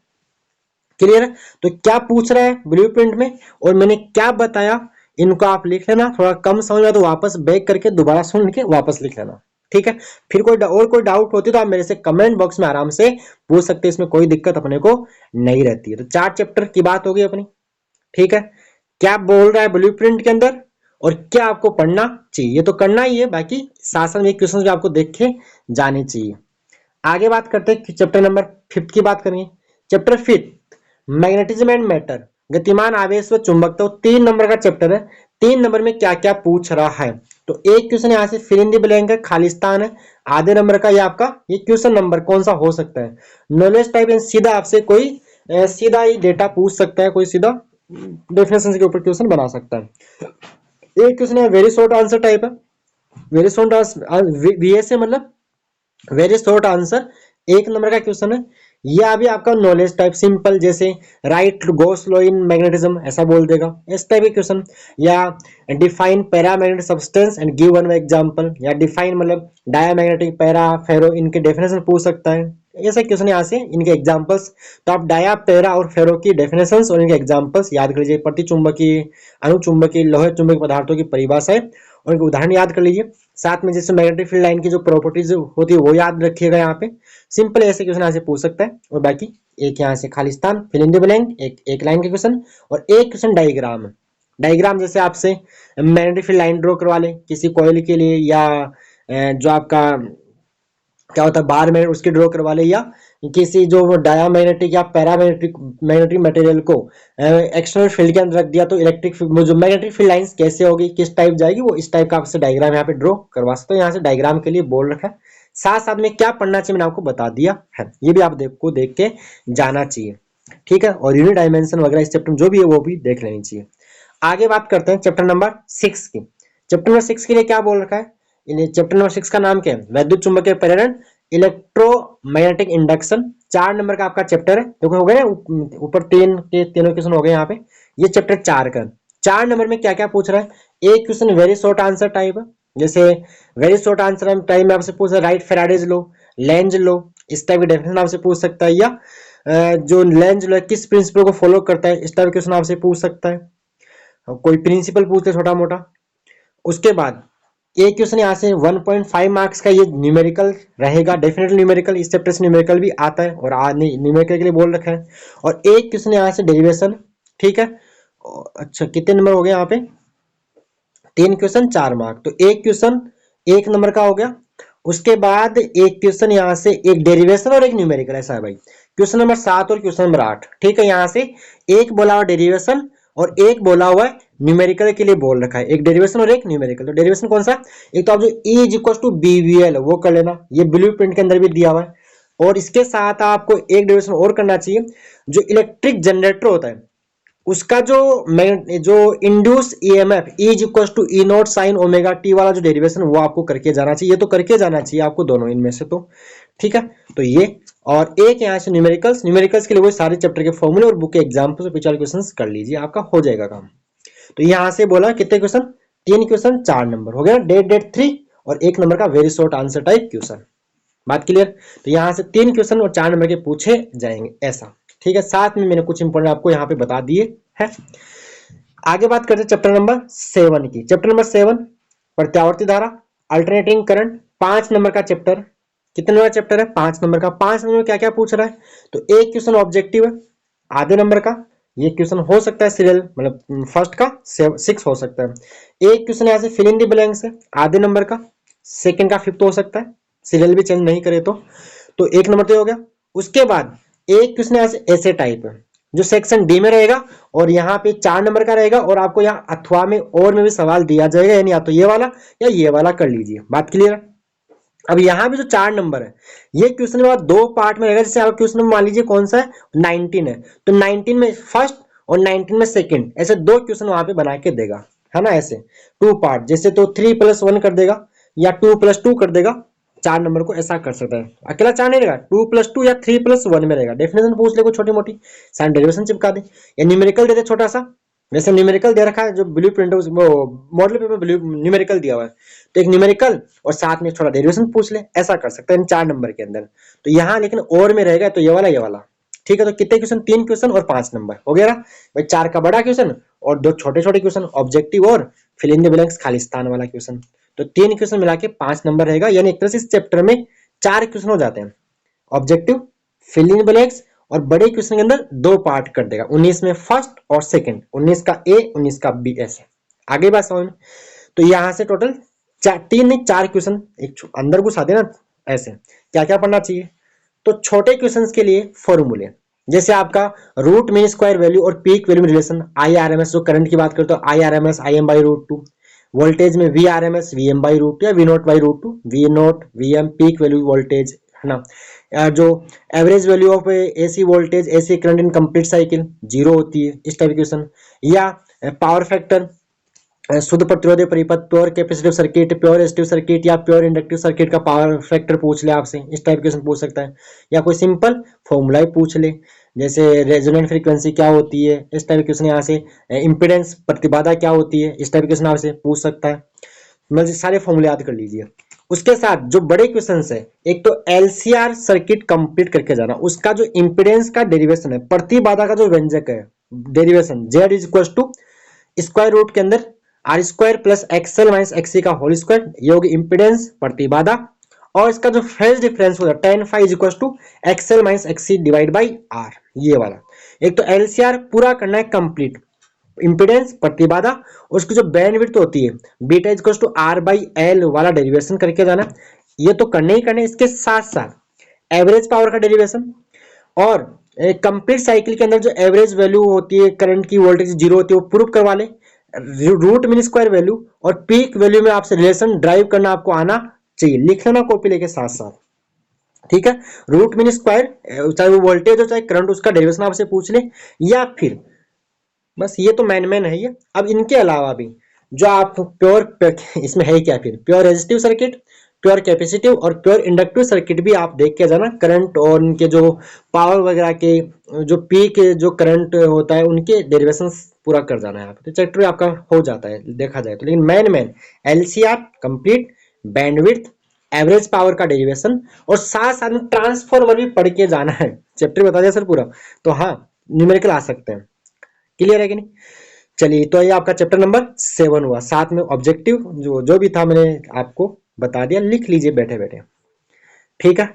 क्लियर है? तो क्या पूछ रहा है ब्लूप्रिंट में और मैंने क्या बताया, इनको आप लिख लेना। थोड़ा कम समझ में तो वापस बैक करके दोबारा सुन के वापस लिख लेना। ठीक है, फिर कोई डाउट होती है तो आप मेरे से कमेंट बॉक्स में आराम से पूछ सकते हैं, इसमें कोई दिक्कत अपने को नहीं रहती है। तो 4 चैप्टर की बात होगी अपनी। ठीक है, क्या बोल रहा है ब्लूप्रिंट के अंदर और क्या आपको पढ़ना चाहिए, ये तो करना ही है, बाकी साथ साथ में क्वेश्चन भी आपको देख के जाने चाहिए। आगे बात करते हैं चैप्टर नंबर 5 की बात करेंगे। चैप्टर 5 मैग्नेटिज्म एंड मैटर, गतिमान आवेश व चुंबकत्व, तो 3 नंबर का चैप्टर है। 3 नंबर में क्या क्या पूछ रहा है, तो एक क्वेश्चन यहाँ से फिल इन द ब्लैंक है, खालिस्तान है। आधे नंबर का ये आपका ये क्वेश्चन नंबर कौन सा हो सकता है, नॉलेज टाइप, सीधा आपसे कोई सीधा ही डेटा पूछ सकता है, कोई सीधा डेफिनेशन के ऊपर क्वेश्चन बना सकता है। एक क्वेश्चन है वेरी शॉर्ट आंसर टाइप है, वेरी शॉर्ट वीएस है, मतलब वेरी शॉर्ट आंसर, 1 नंबर का क्वेश्चन है। ये अभी आपका नॉलेज टाइप सिंपल, जैसे right go slow in magnetism ऐसा बोल देगा, इस टाइप के क्वेश्चन। या define paramagnetic substance and give one example, या डिफाइन मतलब डायामैग्नेटिक, पैरा, फेरो, इनके डेफिनेशन पूछ सकता है। ऐसे क्वेश्चन यहाँ से इनके एग्जांपल्स, तो आप डाया, पैरा और फेरो की डेफिनेशंस और इनके एग्जांपल्स याद कर लीजिए। प्रतिचुंबकीय, अनुचुंबकीय, लोहे चुंबकीय पदार्थों की परिभाषाएं और इनके उदाहरण याद कर लीजिए। साथ में जैसे मैग्नेटिक फील्ड लाइन की जो प्रॉपर्टीज होती है वो याद रखिएगा। यहाँ पे सिंपल ऐसे क्वेश्चन यहाँ से पूछ सकता है। और बाकी एक यहाँ से खालिस्तान, फिल इन द ब्लैंक, एक लाइन के क्वेश्चन, और एक क्वेश्चन डायग्राम है। डायग्राम जैसे आपसे मैग्नेटिक फील्ड लाइन ड्रॉ करवा ले किसी कॉइल के लिए, या जो आपका क्या होता है बार में उसकी ड्रॉ करवा ले, या किसी जो डायामैग्नेटिक या पैरामैग्नेटिक मैग्नेटिक मटेरियल को एक्सटर्नल फील्ड के अंदर रख दिया, तो इलेक्ट्रिक जो मैग्नेटिक फील्ड लाइंस कैसे होगी, किस टाइप जाएगी, वो इस टाइप का आपसे डायग्राम यहाँ पे ड्रॉ करवा सकते हो। यहाँ से डायग्राम के लिए बोल रखा है। साथ साथ में क्या पढ़ना चाहिए मैंने आपको बता दिया है, ये भी आप देख के जाना चाहिए। ठीक है, और यूनिट डायमेंशन वगैरह इस चैप्टर में जो भी है वो भी देख लेनी चाहिए। आगे बात करते हैं चैप्टर नंबर 6 की। चैप्टर नंबर 6 के लिए क्या बोल रखा है, चैप्टर नंबर 6 का नाम क्या है, वैद्युत चुंबकीय प्रेरण, इलेक्ट्रोमैग्नेटिक इंडक्शन। 4 नंबर का आपका चैप्टर है, देखो हो गए ऊपर तीनों क्वेश्चन हो गए यहाँ पे। ये चैप्टर 4 का 4 नंबर में क्या क्या पूछ रहा है। एक question very short answer type है, जैसे वेरी शॉर्ट आंसर टाइप में आपसे पूछ रहा है राइट फैराडेज लो, लेंज लो, इस टाइप की डेफिनेशन आपसे पूछ सकता है। या जो लेंज लो किस प्रिंसिपल को फॉलो करता है, इस टाइप क्वेश्चन आपसे पूछ सकता है। कोई प्रिंसिपल पूछ ले छोटा मोटा। उसके बाद एक क्वेश्चन यहाँ से 1.5 मार्क्स का ये न्यूमेरिकल रहेगा, डेफिनेटली न्यूमेरिकल, इस चैप्टर से न्यूमेरिकल भी आता है और न्यूमेरिकल के लिए बोल रखा है। और एक क्वेश्चन यहाँ से डेरिवेशन। ठीक है, अच्छा कितने नंबर हो गए यहाँ पे, 3 क्वेश्चन 4 मार्क, तो एक क्वेश्चन 1 नंबर का हो गया। उसके बाद एक क्वेश्चन यहाँ से एक डेरिवेशन और एक न्यूमेरिकल, ऐसा है भाई। क्वेश्चन नंबर 7 और क्वेश्चन नंबर 8। ठीक है, यहाँ से एक बोला हुआ डेरिवेशन और एक बोला हुआ है न्यूमेरिकल के लिए बोल रखा है, एक डेरिवेशन और एक न्यूमेरिकल। तो डेरिवेशन कौन सा, एक तो आप जो E is equal to BVL वो कर लेना, ये ब्लूप्रिंट के अंदर भी दिया हुआ है। और इसके साथ आपको एक डेरिवेशन और करना चाहिए, जो इलेक्ट्रिक जनरेटर होता है उसका जो induce EMF E is equal to E not sine omega T वाला जो डेरिवेशन वो आपको करके जाना चाहिए। ये तो करके जाना चाहिए आपको दोनों इनमें से तो। ठीक है, तो ये और एक यहाँ से न्यूमेरिकल्स के लिए वो सारे चैप्टर के फॉर्मूले और बुक के एग्जाम्पल और पिछले क्वेश्चन कर लीजिए, आपका हो जाएगा काम। तो यहाँ से बोला कितने क्वेश्चन, 3 क्वेश्चन 4 नंबर हो गया, डेट 3 और 1 नंबर का very short answer type question. बात क्लियर। तो यहाँ से 3 क्वेश्चन और 4 नंबर के पूछे जाएंगे ऐसा। ठीक है, साथ में मैंने कुछ इंपॉर्टेंट आपको यहाँ पे बता दिए है। आगे बात करते हैं चैप्टर नंबर 7 की। चैप्टर नंबर 7 प्रत्यावर्ती धारा, अल्टरनेटिंग करंट, 5 नंबर का चैप्टर। कितने नंबर चैप्टर है, 5 नंबर का। 5 नंबर में क्या क्या पूछ रहा है, तो एक क्वेश्चन ऑब्जेक्टिव है आधे नंबर का, ये क्वेश्चन हो सकता है सीरियल मतलब फर्स्ट का 6 हो सकता है। एक क्वेश्चन यहाँ से फिल इन द ब्लैंक्स है आधे नंबर का, सेकंड का 5th हो सकता है, सीरियल भी चेंज नहीं करे तो 1 नंबर तो हो गया। उसके बाद एक क्वेश्चन यहाँ से ऐसे टाइप है जो सेक्शन डी में रहेगा और यहाँ पे 4 नंबर का रहेगा, और आपको यहाँ अथवा में और में भी सवाल दिया जाएगा, यानी या तो ये वाला या ये वाला कर लीजिए। बात क्लियर है। अब यहाँ भी जो 4 नंबर है ये क्वेश्चन में 2 पार्ट में रहेगा। जैसे आप क्वेश्चन में मान लीजिए कौन सा है 19 है, तो 19 में फर्स्ट और 19 में सेकंड, ऐसे 2 क्वेश्चन वहां पे बना के देगा। है ना, ऐसे 2 पार्ट, जैसे तो 3+1 कर देगा या 2+2 कर देगा, 4 नंबर को ऐसा कर सकता है। अकेला 4 नहीं रहेगा, 2+2 या 3+1 में रहेगा। डेफिनेशन पूछ ले कोई छोटी मोटी, साइन डेरिवेशन चिपका दे, या न्यूमेरिकल दे दे छोटा सा, वैसे न्यूमेरिकल दे रखा है जो ब्लू प्रिंट है, वो मॉडल पेपर ब्लू न्यूमेरिकल दिया हुआ है, तो एक न्यूमेरिकल और साथ में थोड़ा डेरिवेशन पूछ ले, ऐसा कर सकते हैं इन 4 नंबर के अंदर। तो यहाँ लेकिन और में रहेगा तो ये वाला। ठीक है, तो कितने क्वेश्चन, 3 क्वेश्चन और 5 नंबर हो गया ना भाई, 4 का बड़ा क्वेश्चन और 2 छोटे छोटे क्वेश्चन ऑब्जेक्टिव और फिल इन द ब्लैंक्स खालिस्तान वाला क्वेश्चन। तो 3 क्वेश्चन मिला के 5 नंबर रहेगा, यानी एक तरह से इस चैप्टर में 4 क्वेश्चन हो जाते हैं, objective, fill in the blanks और बड़े क्वेश्चन के अंदर 2 पार्ट कर देगा, 19 में फर्स्ट और सेकंड, 19 का ए 19 का बी, ऐसे आगे बात समझ में। तो यहाँ से टोटल 3 नहीं 4 क्वेश्चन एक अंदर घुसा देना। ऐसे क्या क्या पढ़ना चाहिए, तो छोटे क्वेश्चंस के लिए फॉर्मूले, जैसे आपका रूट मीन स्क्वायर वैल्यू और पीक वैल्यू रिलेशन, IRMS, जो करंट की बात करते हो IRMS IM/√2, वोल्टेज में VRMS VM/√2 या V0/√2, V0 VM peak value voltage, है ना। जो average value of AC voltage AC current in complete cycle 0 होती है, इस टाइप क्वेश्चन, या पावर फैक्टर, शुद्ध प्रतिरोधी परिपथ, pure capacitive circuit, pure resistive circuit या प्योर इंडक्टिव सर्किट का पावर फैक्टर पूछ ले आपसे, इस टाइप क्वेश्चन पूछ सकता है। या कोई सिंपल फॉर्मूला ही पूछ ले, जैसे रेजोनेंट फ्रीक्वेंसी क्या होती है, इस टाइप क्वेश्चन यहाँ से, इम्पीडेंस प्रतिबाधा क्या होती है, इस टाइप क्वेश्चन आपसे पूछ सकता है। मतलब सारे फॉर्मूले याद कर लीजिए। उसके साथ जो बड़े क्वेश्चन है, एक तो LCR सर्किट कंप्लीट करके जाना, उसका जो इम्पीडेंस का डेरिवेशन है, प्रतिबाधा का जो व्यंजक है derivation, Z is equal to square root के अंदर R² plus XL minus XC का होल स्क्वायर, ये होगी इम्पीडेंस प्रतिबाधा, और इसका जो फेज डिफरेंस होगा tan phi is equal to XL minus XC divide by R, ये वाला। एक तो LCR पूरा करना है कंप्लीट, इम्पीडेंस प्रतिबाधा, उसकी जो बैंडविड्थ होती है beta is equal to R/L वाला डेरिवेशन करके जाना, ये तो करने ही करने। इसके साथ साथ एवरेज पावर का डेरिवेशन, और कंप्लीट साइकिल के अंदर जो एवरेज वैल्यू होती है करंट की, वोल्टेज 0 होती है, वो प्रूव करवा ले। रूट मीन स्क्वायर वैल्यू और पीक वैल्यू में आपसे रिलेशन ड्राइव करना आपको आना चाहिए, लिख लेना कॉपी लेके साथ साथ। ठीक है, रूट मीन स्क्वायर, चाहे वो वोल्टेज हो चाहे करंट, उसका डेरिवेशन आपसे पूछ ले, या फिर बस ये तो मैन है ये। अब इनके अलावा भी जो आप प्योर, इसमें है क्या फिर, pure resistive circuit, pure capacitive और प्योर इंडक्टिव सर्किट भी आप देख के जाना, करंट और उनके जो पावर वगैरह के जो पीक जो करंट होता है उनके डेरिवेशन पूरा कर जाना है। तो चैप्टर आपका हो जाता है देखा जाए तो, लेकिन man LCR complete, bandwidth, average power का डेरिवेशन, और साथ साथ में ट्रांसफॉर्मर भी पढ़ के जाना है। चैप्टर बता दिया सर पूरा, तो हाँ न्यूमेरिकल आ सकते हैं। क्लियर है कि नहीं? चलिए, तो ये आपका चैप्टर नंबर 7 हुआ, साथ में ऑब्जेक्टिव जो जो भी था मैंने आपको बता दिया, लिख लीजिए बैठे बैठे। ठीक है,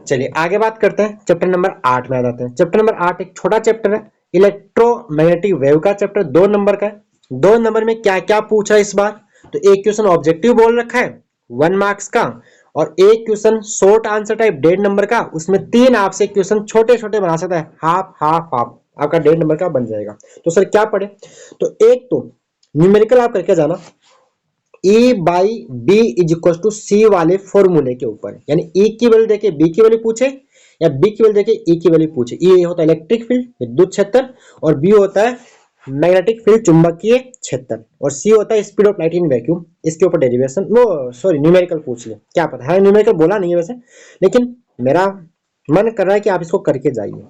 चलिए आगे बात करते हैं, चैप्टर नंबर 8 में आ जाते हैं। चैप्टर नंबर 8 एक छोटा चैप्टर है, इलेक्ट्रोमैग्नेटिक वेव का चैप्टर, 2 नंबर का है। 2 नंबर में क्या क्या पूछा इस बार, तो एक क्वेश्चन ऑब्जेक्टिव बोल रखा है 1 मार्क्स का, और एक question short answer type 1.5 number का, उसमें 3 आपसे क्वेश्चन छोटे छोटे बना सकता है, हाफ हाफ हाफ, आपका 1.5 नंबर का बन जाएगा। तो सर क्या पढ़े, तो एक तो न्यूमेरिकल आप करके जाना, E/B is equal to C वाले फॉर्मूले के ऊपर, यानी E की वैल्यू देके B की वैल्यू पूछे, या B की वैल्यू देके E की वैल्यू पूछे। E होता है इलेक्ट्रिक फील्ड विद्युत क्षेत्र, और B होता है मैग्नेटिक फील्ड चुंबकीय क्षेत्र, और C होता है speed of light in vacuum. इसके ऊपर डेरिवेशन, वो सॉरी न्यूमेरिकल पूछ ले, क्या पता है, न्यूमेरिकल बोला नहीं है वैसे, लेकिन मेरा मन कर रहा है कि आप इसको करके जाइए।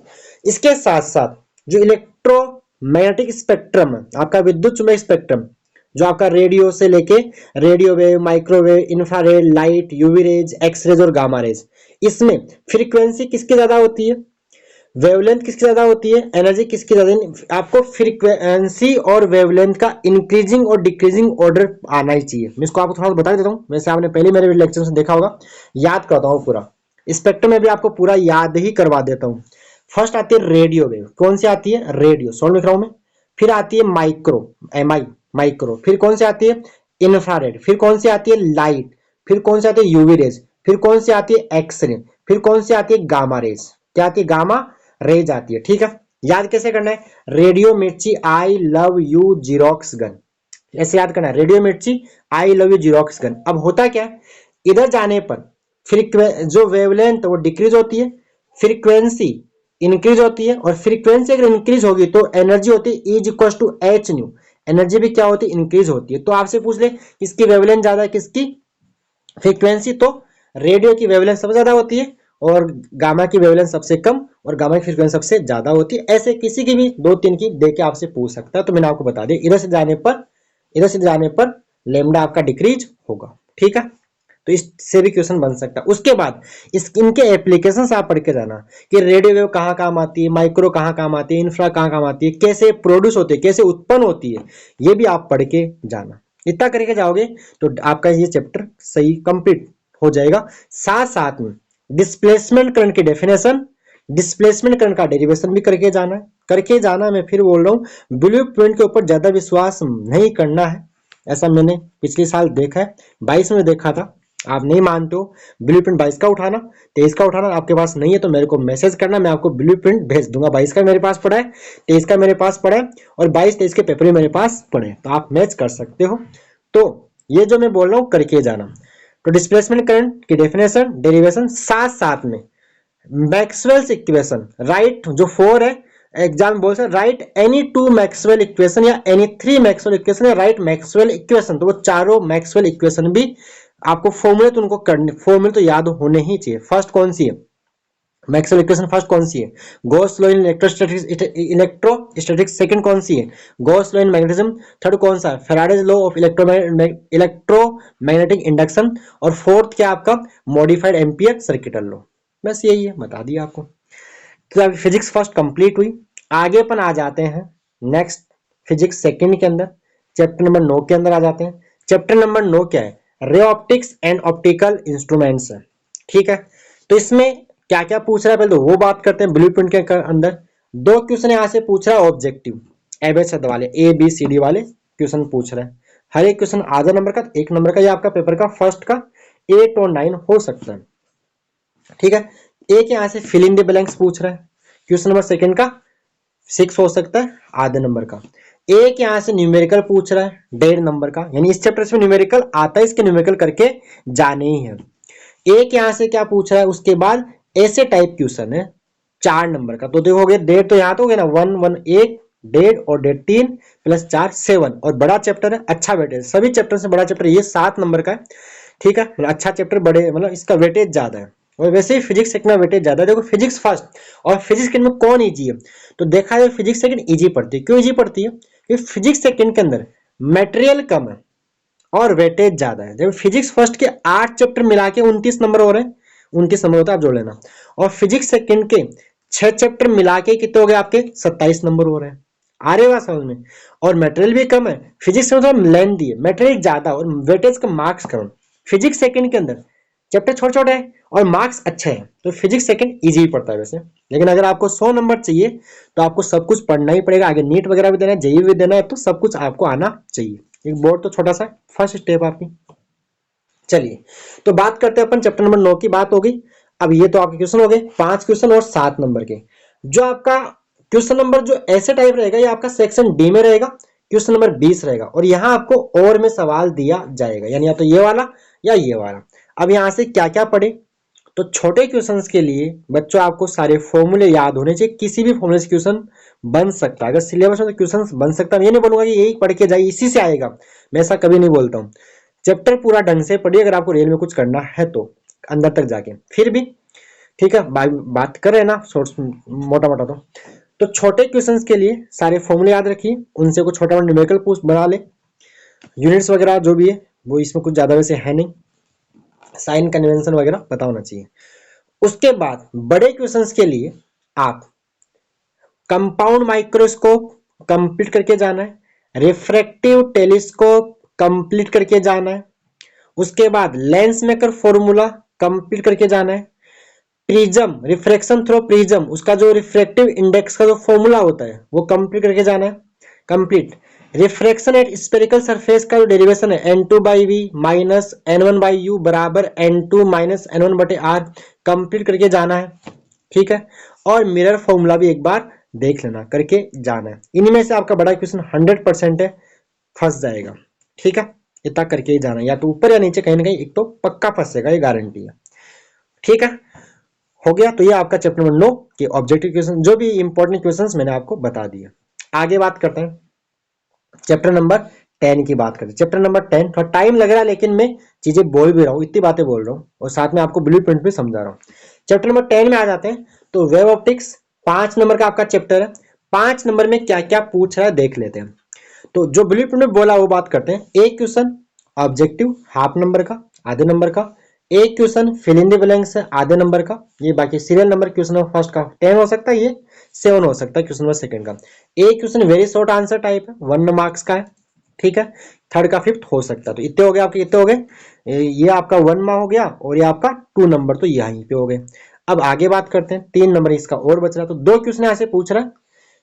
इसके साथ साथ जो इलेक्ट्रोमैग्नेटिक स्पेक्ट्रम है आपका, विद्युत चुंबकीय स्पेक्ट्रम, जो आपका रेडियो से लेके radio wave, microwave, infrared light, UV rays, X rays और गामा रेज, इसमें फ्रीक्वेंसी किसकी ज्यादा होती है, वेवलेंथ किसकी ज्यादा होती है, एनर्जी किसकी ज्यादा, आपको फ्रीक्वेंसी और वेवलेंथ का इंक्रीजिंग और डिक्रीजिंग ऑर्डर आना ही चाहिए। मैं इसको आपको थोड़ा बता देता हूँ, वैसे आपने पहले मेरे लेक्चर में देखा होगा, याद करता हूँ पूरा स्पेक्ट्रम में भी आपको पूरा याद ही करवा देता हूँ। फर्स्ट आती है रेडियो वेव, कौन सी आती है, रेडियो सॉल्व लिख रहा हूं मैं। फिर आती है माइक्रो, MI माइक्रो, फिर कौन सी आती है इंफ्रारेड, फिर कौन सी आती है लाइट, फिर कौन सी आती है यूवी रेज, फिर कौन सी आती है एक्स रे, फिर कौन सी आती है गामा रेज, क्या आती है, गामा रेज आती है। ठीक है, याद कैसे करना है, रेडियो मिर्ची I love you xerox gun, ऐसे याद करना है, रेडियो मिर्ची I love you xerox gun. अब होता क्या है, इधर जाने पर जो वेवलेंथ वो डिक्रीज होती है, फ्रीक्वेंसी इंक्रीज होती है, और फ्रीक्वेंसी अगर इंक्रीज होगी तो एनर्जी होती है E equal to H nu, energy भी क्या होती है, इंक्रीज होती है। तो आपसे पूछ ले किसकी वेवलेंथ ज्यादा है, किसकी फ्रीक्वेंसी, तो रेडियो की वेवलेंथ सबसे ज्यादा होती है और गामा की वेवलेंथ सबसे कम और गामा की फ्रीक्वेंसी सबसे ज्यादा होती है। ऐसे किसी की भी दो तीन की दे के आपसे पूछ सकता है। तो मैंने आपको बता दिया, इधर से जाने पर लेमडा आपका डिक्रीज होगा। ठीक है, तो इससे भी क्वेश्चन बन सकता है। उसके बाद इनके एप्लीकेशंस आप पढ़ के जाना कि रेडियो वेव कहाँ काम आती है, माइक्रो कहाँ काम आती है, इंफ्रा कहाँ काम आती है, कैसे प्रोड्यूस होती है, कैसे उत्पन्न होती है, ये भी आप पढ़ के जाना। इतना करके जाओगे तो आपका ये चैप्टर सही कंप्लीट हो जाएगा। साथ साथ में डिस्प्लेसमेंट करंट की डेफिनेशन, डिस्प्लेसमेंट करंट का डेरिवेशन भी करके जाना। मैं फिर बोल रहा हूँ, ब्लू प्रिंट के ऊपर ज्यादा विश्वास नहीं करना है। ऐसा मैंने पिछले साल देखा है, 22 में देखा था। आप नहीं मानते हो, ब्लू प्रिंट 22 का उठाना, 23 का उठाना। आपके पास नहीं है तो मेरे को मैसेज करना, मैं आपको ब्लू प्रिंट भेज दूंगा। 22 का मेरे पास पड़ा है, 23 का मेरे पास पड़ा है और 22-23 के पेपर भी मेरे पास पड़े, तो आप मैच कर सकते हो। तो ये जो मैं बोल रहा हूँ करके जाना। तो डिस्प्लेसमेंट करंट की डेफिनेशन, डेरिवेशन, साथ साथ में मैक्सवेल्स इक्वेशन, राइट जो 4 है, एग्जाम बोल सकते राइट एनी 2 मैक्सवेल इक्वेशन या एनी 3 मैक्सवेल इक्वेशन या राइट मैक्सवेल इक्वेशन। तो वो चारों मैक्सवेल इक्वेशन भी आपको फॉर्मूले तो उनको करने, फॉर्मूले तो याद होने ही चाहिए। फर्स्ट कौन सी है मैक्सवेल इक्वेशन, फर्स्ट कौन सी है Gauss law in electrostatics, second कौन सी है Gauss law in magnetism, third कौन सा है Faraday's law of electromagnetic induction, और फोर्थ क्या आपका मॉडिफाइड एम्पियर सर्किटल लॉ। बस यही है, बता दिया आपको। तो अभी फिजिक्स फर्स्ट कंप्लीट हुई, आगे अपन आ जाते हैं नेक्स्ट फिजिक्स सेकंड के अंदर, चैप्टर नंबर 9 के अंदर आ जाते हैं। चैप्टर नंबर 9 क्या है, ray optics and optical instruments है। ठीक है, तो इसमें क्या क्या पूछ रहा है पहले तो वो बात करते हैं। ब्लूप्रिंट के अंदर दो क्वेश्चन यहाँ से पूछ रहा है ऑब्जेक्टिव, एबीसीडी वाले, ए बी सी डी वाले क्वेश्चन पूछ रहे हैं। हर एक क्वेश्चन आधा नंबर का, 1 नंबर का, या आपका पेपर का फर्स्ट का 8 और 9 हो सकता है। ठीक है, एक यहाँ से फिल इन द ब्लैंक्स पूछ रहा है, क्वेश्चन नंबर सेकंड का 6 हो सकता है आधे नंबर का। एक यहाँ से न्यूमेरिकल पूछ रहा है 1.5 नंबर का, यानी इस चैप्टर में न्यूमेरिकल आता है, इसके न्यूमेरिकल करके जाने ही है। एक यहाँ से क्या पूछ रहा है, उसके बाद ऐसे टाइप क्वेश्चन है 4 नंबर का। तो देखोगे 1.5 तो यहाँ तो हो गया ना, 1 1 1 1.5 और 1.5 3 प्लस 4 7, और बड़ा चैप्टर है, अच्छा वेटेज, सभी चैप्टर से बड़ा चैप्टर ये 7 नंबर का है। ठीक है, मतलब अच्छा चैप्टर, बड़े मतलब इसका वेटेज ज्यादा है। और वैसे ही फिजिक्स सेकंड में वेटेज ज्यादा है। देखो फिजिक्स फर्स्ट और फिजिक्स सेकंड में कौन इजी है, तो देखा जाए फिजिक्स सेकंड इजी पड़ती है। क्यों इजी पड़ती है, क्योंकि फिजिक्स सेकंड के अंदर मटेरियल कम है और वेटेज ज्यादा है। जब फिजिक्स फर्स्ट के 8 चैप्टर मिला के 29 नंबर हो रहे हैं, 29 नंबर होता है, आप जोड़ लेना। और फिजिक्स सेकंड के 6 चैप्टर मिला के कितने हो गए आपके, 27 नंबर हो रहे हैं। आ रहे बात समझ में। और मटेरियल भी कम है, फिजिक्स में थोड़ा लेंथी है, मटेरियल ज्यादा और वेटेज का मार्क्स कम। फिजिक्स सेकंड के अंदर चैप्टर छोटे छोटे हैं और मार्क्स अच्छे हैं, तो फिजिक्स सेकंड इजी ही पड़ता है वैसे। लेकिन अगर आपको 100 नंबर चाहिए तो आपको सब कुछ पढ़ना ही पड़ेगा। आगे नीट वगैरह भी देना है, जेईई भी देना है, तो सब कुछ आपको आना चाहिए। एक बोर्ड तो छोटा सा फर्स्ट स्टेप आपकी। चलिए, तो बात करते हैं अपन, चैप्टर नंबर 9 की बात हो गई। अब ये तो आपके क्वेश्चन हो गए 5 क्वेश्चन और 7 नंबर के। जो आपका क्वेश्चन नंबर जो ऐसे टाइप रहेगा, ये आपका सेक्शन डी में रहेगा, क्वेश्चन नंबर 20 रहेगा, और यहाँ आपको और में सवाल दिया जाएगा, यानी या तो ये वाला या ये वाला। अब यहाँ से क्या क्या पढ़े, तो छोटे क्वेश्चंस के लिए बच्चों आपको सारे फॉर्मूले याद होने चाहिए। किसी भी फॉर्मूले से क्वेश्चन बन सकता है, अगर सिलेबस में तो क्वेश्चन बन सकता है। ये नहीं बोलूंगा कि यही पढ़ के जाइए इसी से आएगा, मैं ऐसा कभी नहीं बोलता हूँ। चैप्टर पूरा ढंग से पढ़िए अगर आपको रियल में कुछ करना है तो, अंदर तक जाके फिर भी। ठीक है, बात कर रहे हैं ना मोटा मोटा। तो छोटे क्वेश्चंस के लिए सारे फॉर्मूले याद रखिए, उनसे कुछ छोटा मोटा न्यूमेरिकल पूछ बना ले, यूनिट्स वगैरह जो भी है वो इसमें कुछ ज्यादा वैसे है नहीं, साइन कन्वेंशन वगैरह पता होना चाहिए। उसके बाद बड़े क्वेश्चंस के लिए आप कंपाउंड माइक्रोस्कोप कंप्लीट करके जाना है, रिफ्रैक्टिव टेलीस्कोप कंप्लीट करके जाना है, उसके बाद लेंस मेकर फॉर्मूला कंप्लीट करके जाना है, प्रिज्म रिफ्रैक्शन थ्रो प्रिज्म उसका जो रिफ्रैक्टिव इंडेक्स का जो फॉर्मूला होता है वो कंप्लीट करके जाना है, complete. Refraction at spherical surface का जो डेरिवेशन है n2 by V minus n1 by U बराबर n2 माइनस n1 बटे आर, कंप्लीट करके जाना है। ठीक है, और मिरर फॉर्मूला भी एक बार देख लेना, करके जाना है। इनमें से आपका बड़ा क्वेश्चन 100% है, फंस जाएगा। ठीक है, इतना करके ही जाना है, या तो ऊपर या नीचे कहीं ना कहीं एक तो पक्का फंसेगा, ये गारंटी है। ठीक है, हो गया। तो ये आपका चैप्टर नंबर 9 के ऑब्जेक्टिव क्वेश्चन, जो भी इंपॉर्टेंट क्वेश्चंस मैंने आपको बता दिए। आगे बात करते हैं चैप्टर नंबर 10 की बात करते हैं। चैप्टर नंबर 10 थोड़ा टाइम लग रहा है, लेकिन मैं चीजें बोल भी रहा हूँ, इतनी बातें बोल रहा हूँ और साथ में आपको ब्लू प्रिंट भी समझा रहा हूँ। चैप्टर नंबर 10 में आ जाते हैं। तो वेव ऑप्टिक्स 5 नंबर का आपका चैप्टर है। 5 नंबर में क्या क्या पूछ रहा है देख लेते हैं। तो जो ब्लू प्रिंट में बोला वो बात करते हैं। एक क्वेश्चन ऑब्जेक्टिव हाफ नंबर का, आधे नंबर का। एक question fill in the blanks है, आधे नंबर का। ये बाकी serial number question number first का 10 हो सकता है, ये 7 हो सकता है क्वेश्चन नंबर सेकंड का। एक question very short answer type है, 1 मार्क्स का है, ठीक है। थर्ड का फिफ्थ हो सकता है। तो इतने हो गए आपके, इतने हो गए। ये आपका 1 मार्क हो गया और ये आपका 2 नंबर तो यहीं पे हो गए। अब आगे बात करते हैं, 3 नंबर इसका और बच रहा है। तो 2 क्वेश्चन ऐसे पूछ रहा है।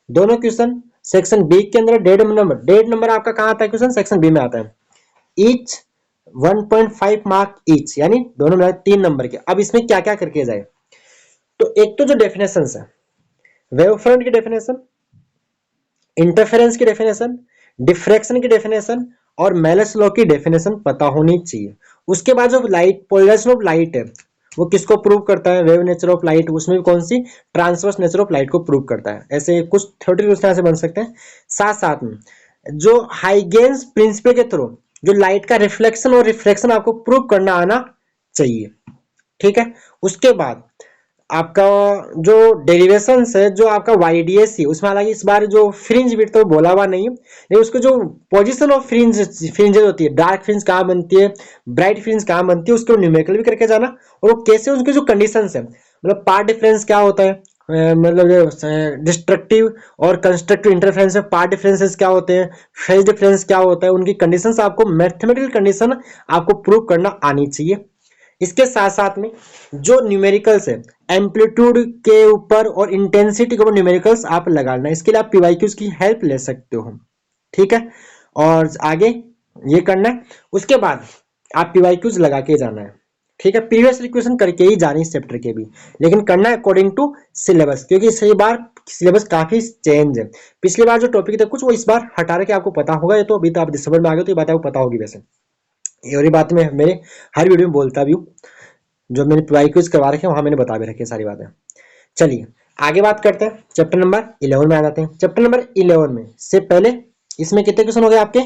दोनों क्वेश्चन सेक्शन बी के अंदर। 1.5 नंबर आपका कहाँ आता है, क्वेश्चन सेक्शन बी में आता है। ईच 1.5 मार्क ईच, यानी दोनों में 3 नंबर के। अब इसमें क्या क्या करके जाए। तो एक तो जो डेफिनेशन है, वेव फ्रंट की डेफिनेशन, इंटरफेरेंस की डेफिनेशन, डिफ्रैक्शन की डेफिनेशन और मेलस लॉ की डेफिनेशन पता होनी चाहिए। उसके बाद जो लाइट, पोलराइजेशन ऑफ लाइट है, वो किसको प्रूव करता है, वेव नेचर ऑफ लाइट। उसमें भी कौन सी, ट्रांसवर्स नेचर ऑफ लाइट को प्रूव करता है। ऐसे कुछ थ्योरेटिकल क्वेश्चन ऐसे बन सकते हैं। साथ साथ में जो हाइगेन्स प्रिंसिपल के थ्रू जो लाइट का रिफ्लेक्शन और रिफ्रैक्शन आपको प्रूव करना आना चाहिए, ठीक है। उसके बाद आपका जो डेरिवेशन है, जो आपका वाईडीएस है, उसमें हालांकि इस बार जो फ्रिंज विड्थ तो बोला हुआ नहीं है, लेकिन उसको जो पोजीशन ऑफ फ्रिंजेस होती है, डार्क फ्रिंज कहाँ बनती है, ब्राइट फ्रिंज कहाँ बनती है, उसको न्यूमेरिकल भी करके जाना। और वो कैसे, उनके जो कंडीशन है, मतलब पार्ट डिफरेंस क्या होता है, मतलब डिस्ट्रक्टिव और कंस्ट्रक्टिव इंटरफेरेंस में पार्ट डिफरेंसेस क्या होते हैं, फेज डिफरेंस क्या होता है, उनकी कंडीशंस आपको, मैथमेटिकल कंडीशन आपको प्रूव करना आनी चाहिए। इसके साथ साथ में जो न्यूमेरिकल्स है, एम्पलीट्यूड के ऊपर और इंटेंसिटी के ऊपर न्यूमेरिकल्स आप लगाना, इसके लिए आप पीवाईक्यूज की हेल्प ले सकते हो, ठीक है। और आगे ये करना है। उसके बाद आप पीवाईक्यूज लगा के जाना है, ठीक है। प्रीवियस रिक्वेशन करके ही जानी इस चैप्टर के भी, लेकिन करना है अकॉर्डिंग टू सिलेबस, क्योंकि इस बार सिलेबस काफी चेंज है। पिछली बार जो टॉपिक थे कुछ, वो इस बार हटा के आपको पता होगा। ये तो अभी तो आप दिसंबर में आ गए तो ये बात आपको पता होगी वैसे। ये वाली बात मैं मेरे हर वीडियो में बोलता भी हूँ, जो मैंने प्री क्विज करवा रखे हैं वहां मैंने बता भी रखी है सारी बातें। चलिए आगे बात करते हैं, चैप्टर नंबर 11 में आ जाते हैं। चैप्टर नंबर 11 में से पहले इसमें कितने क्वेश्चन हो गए आपके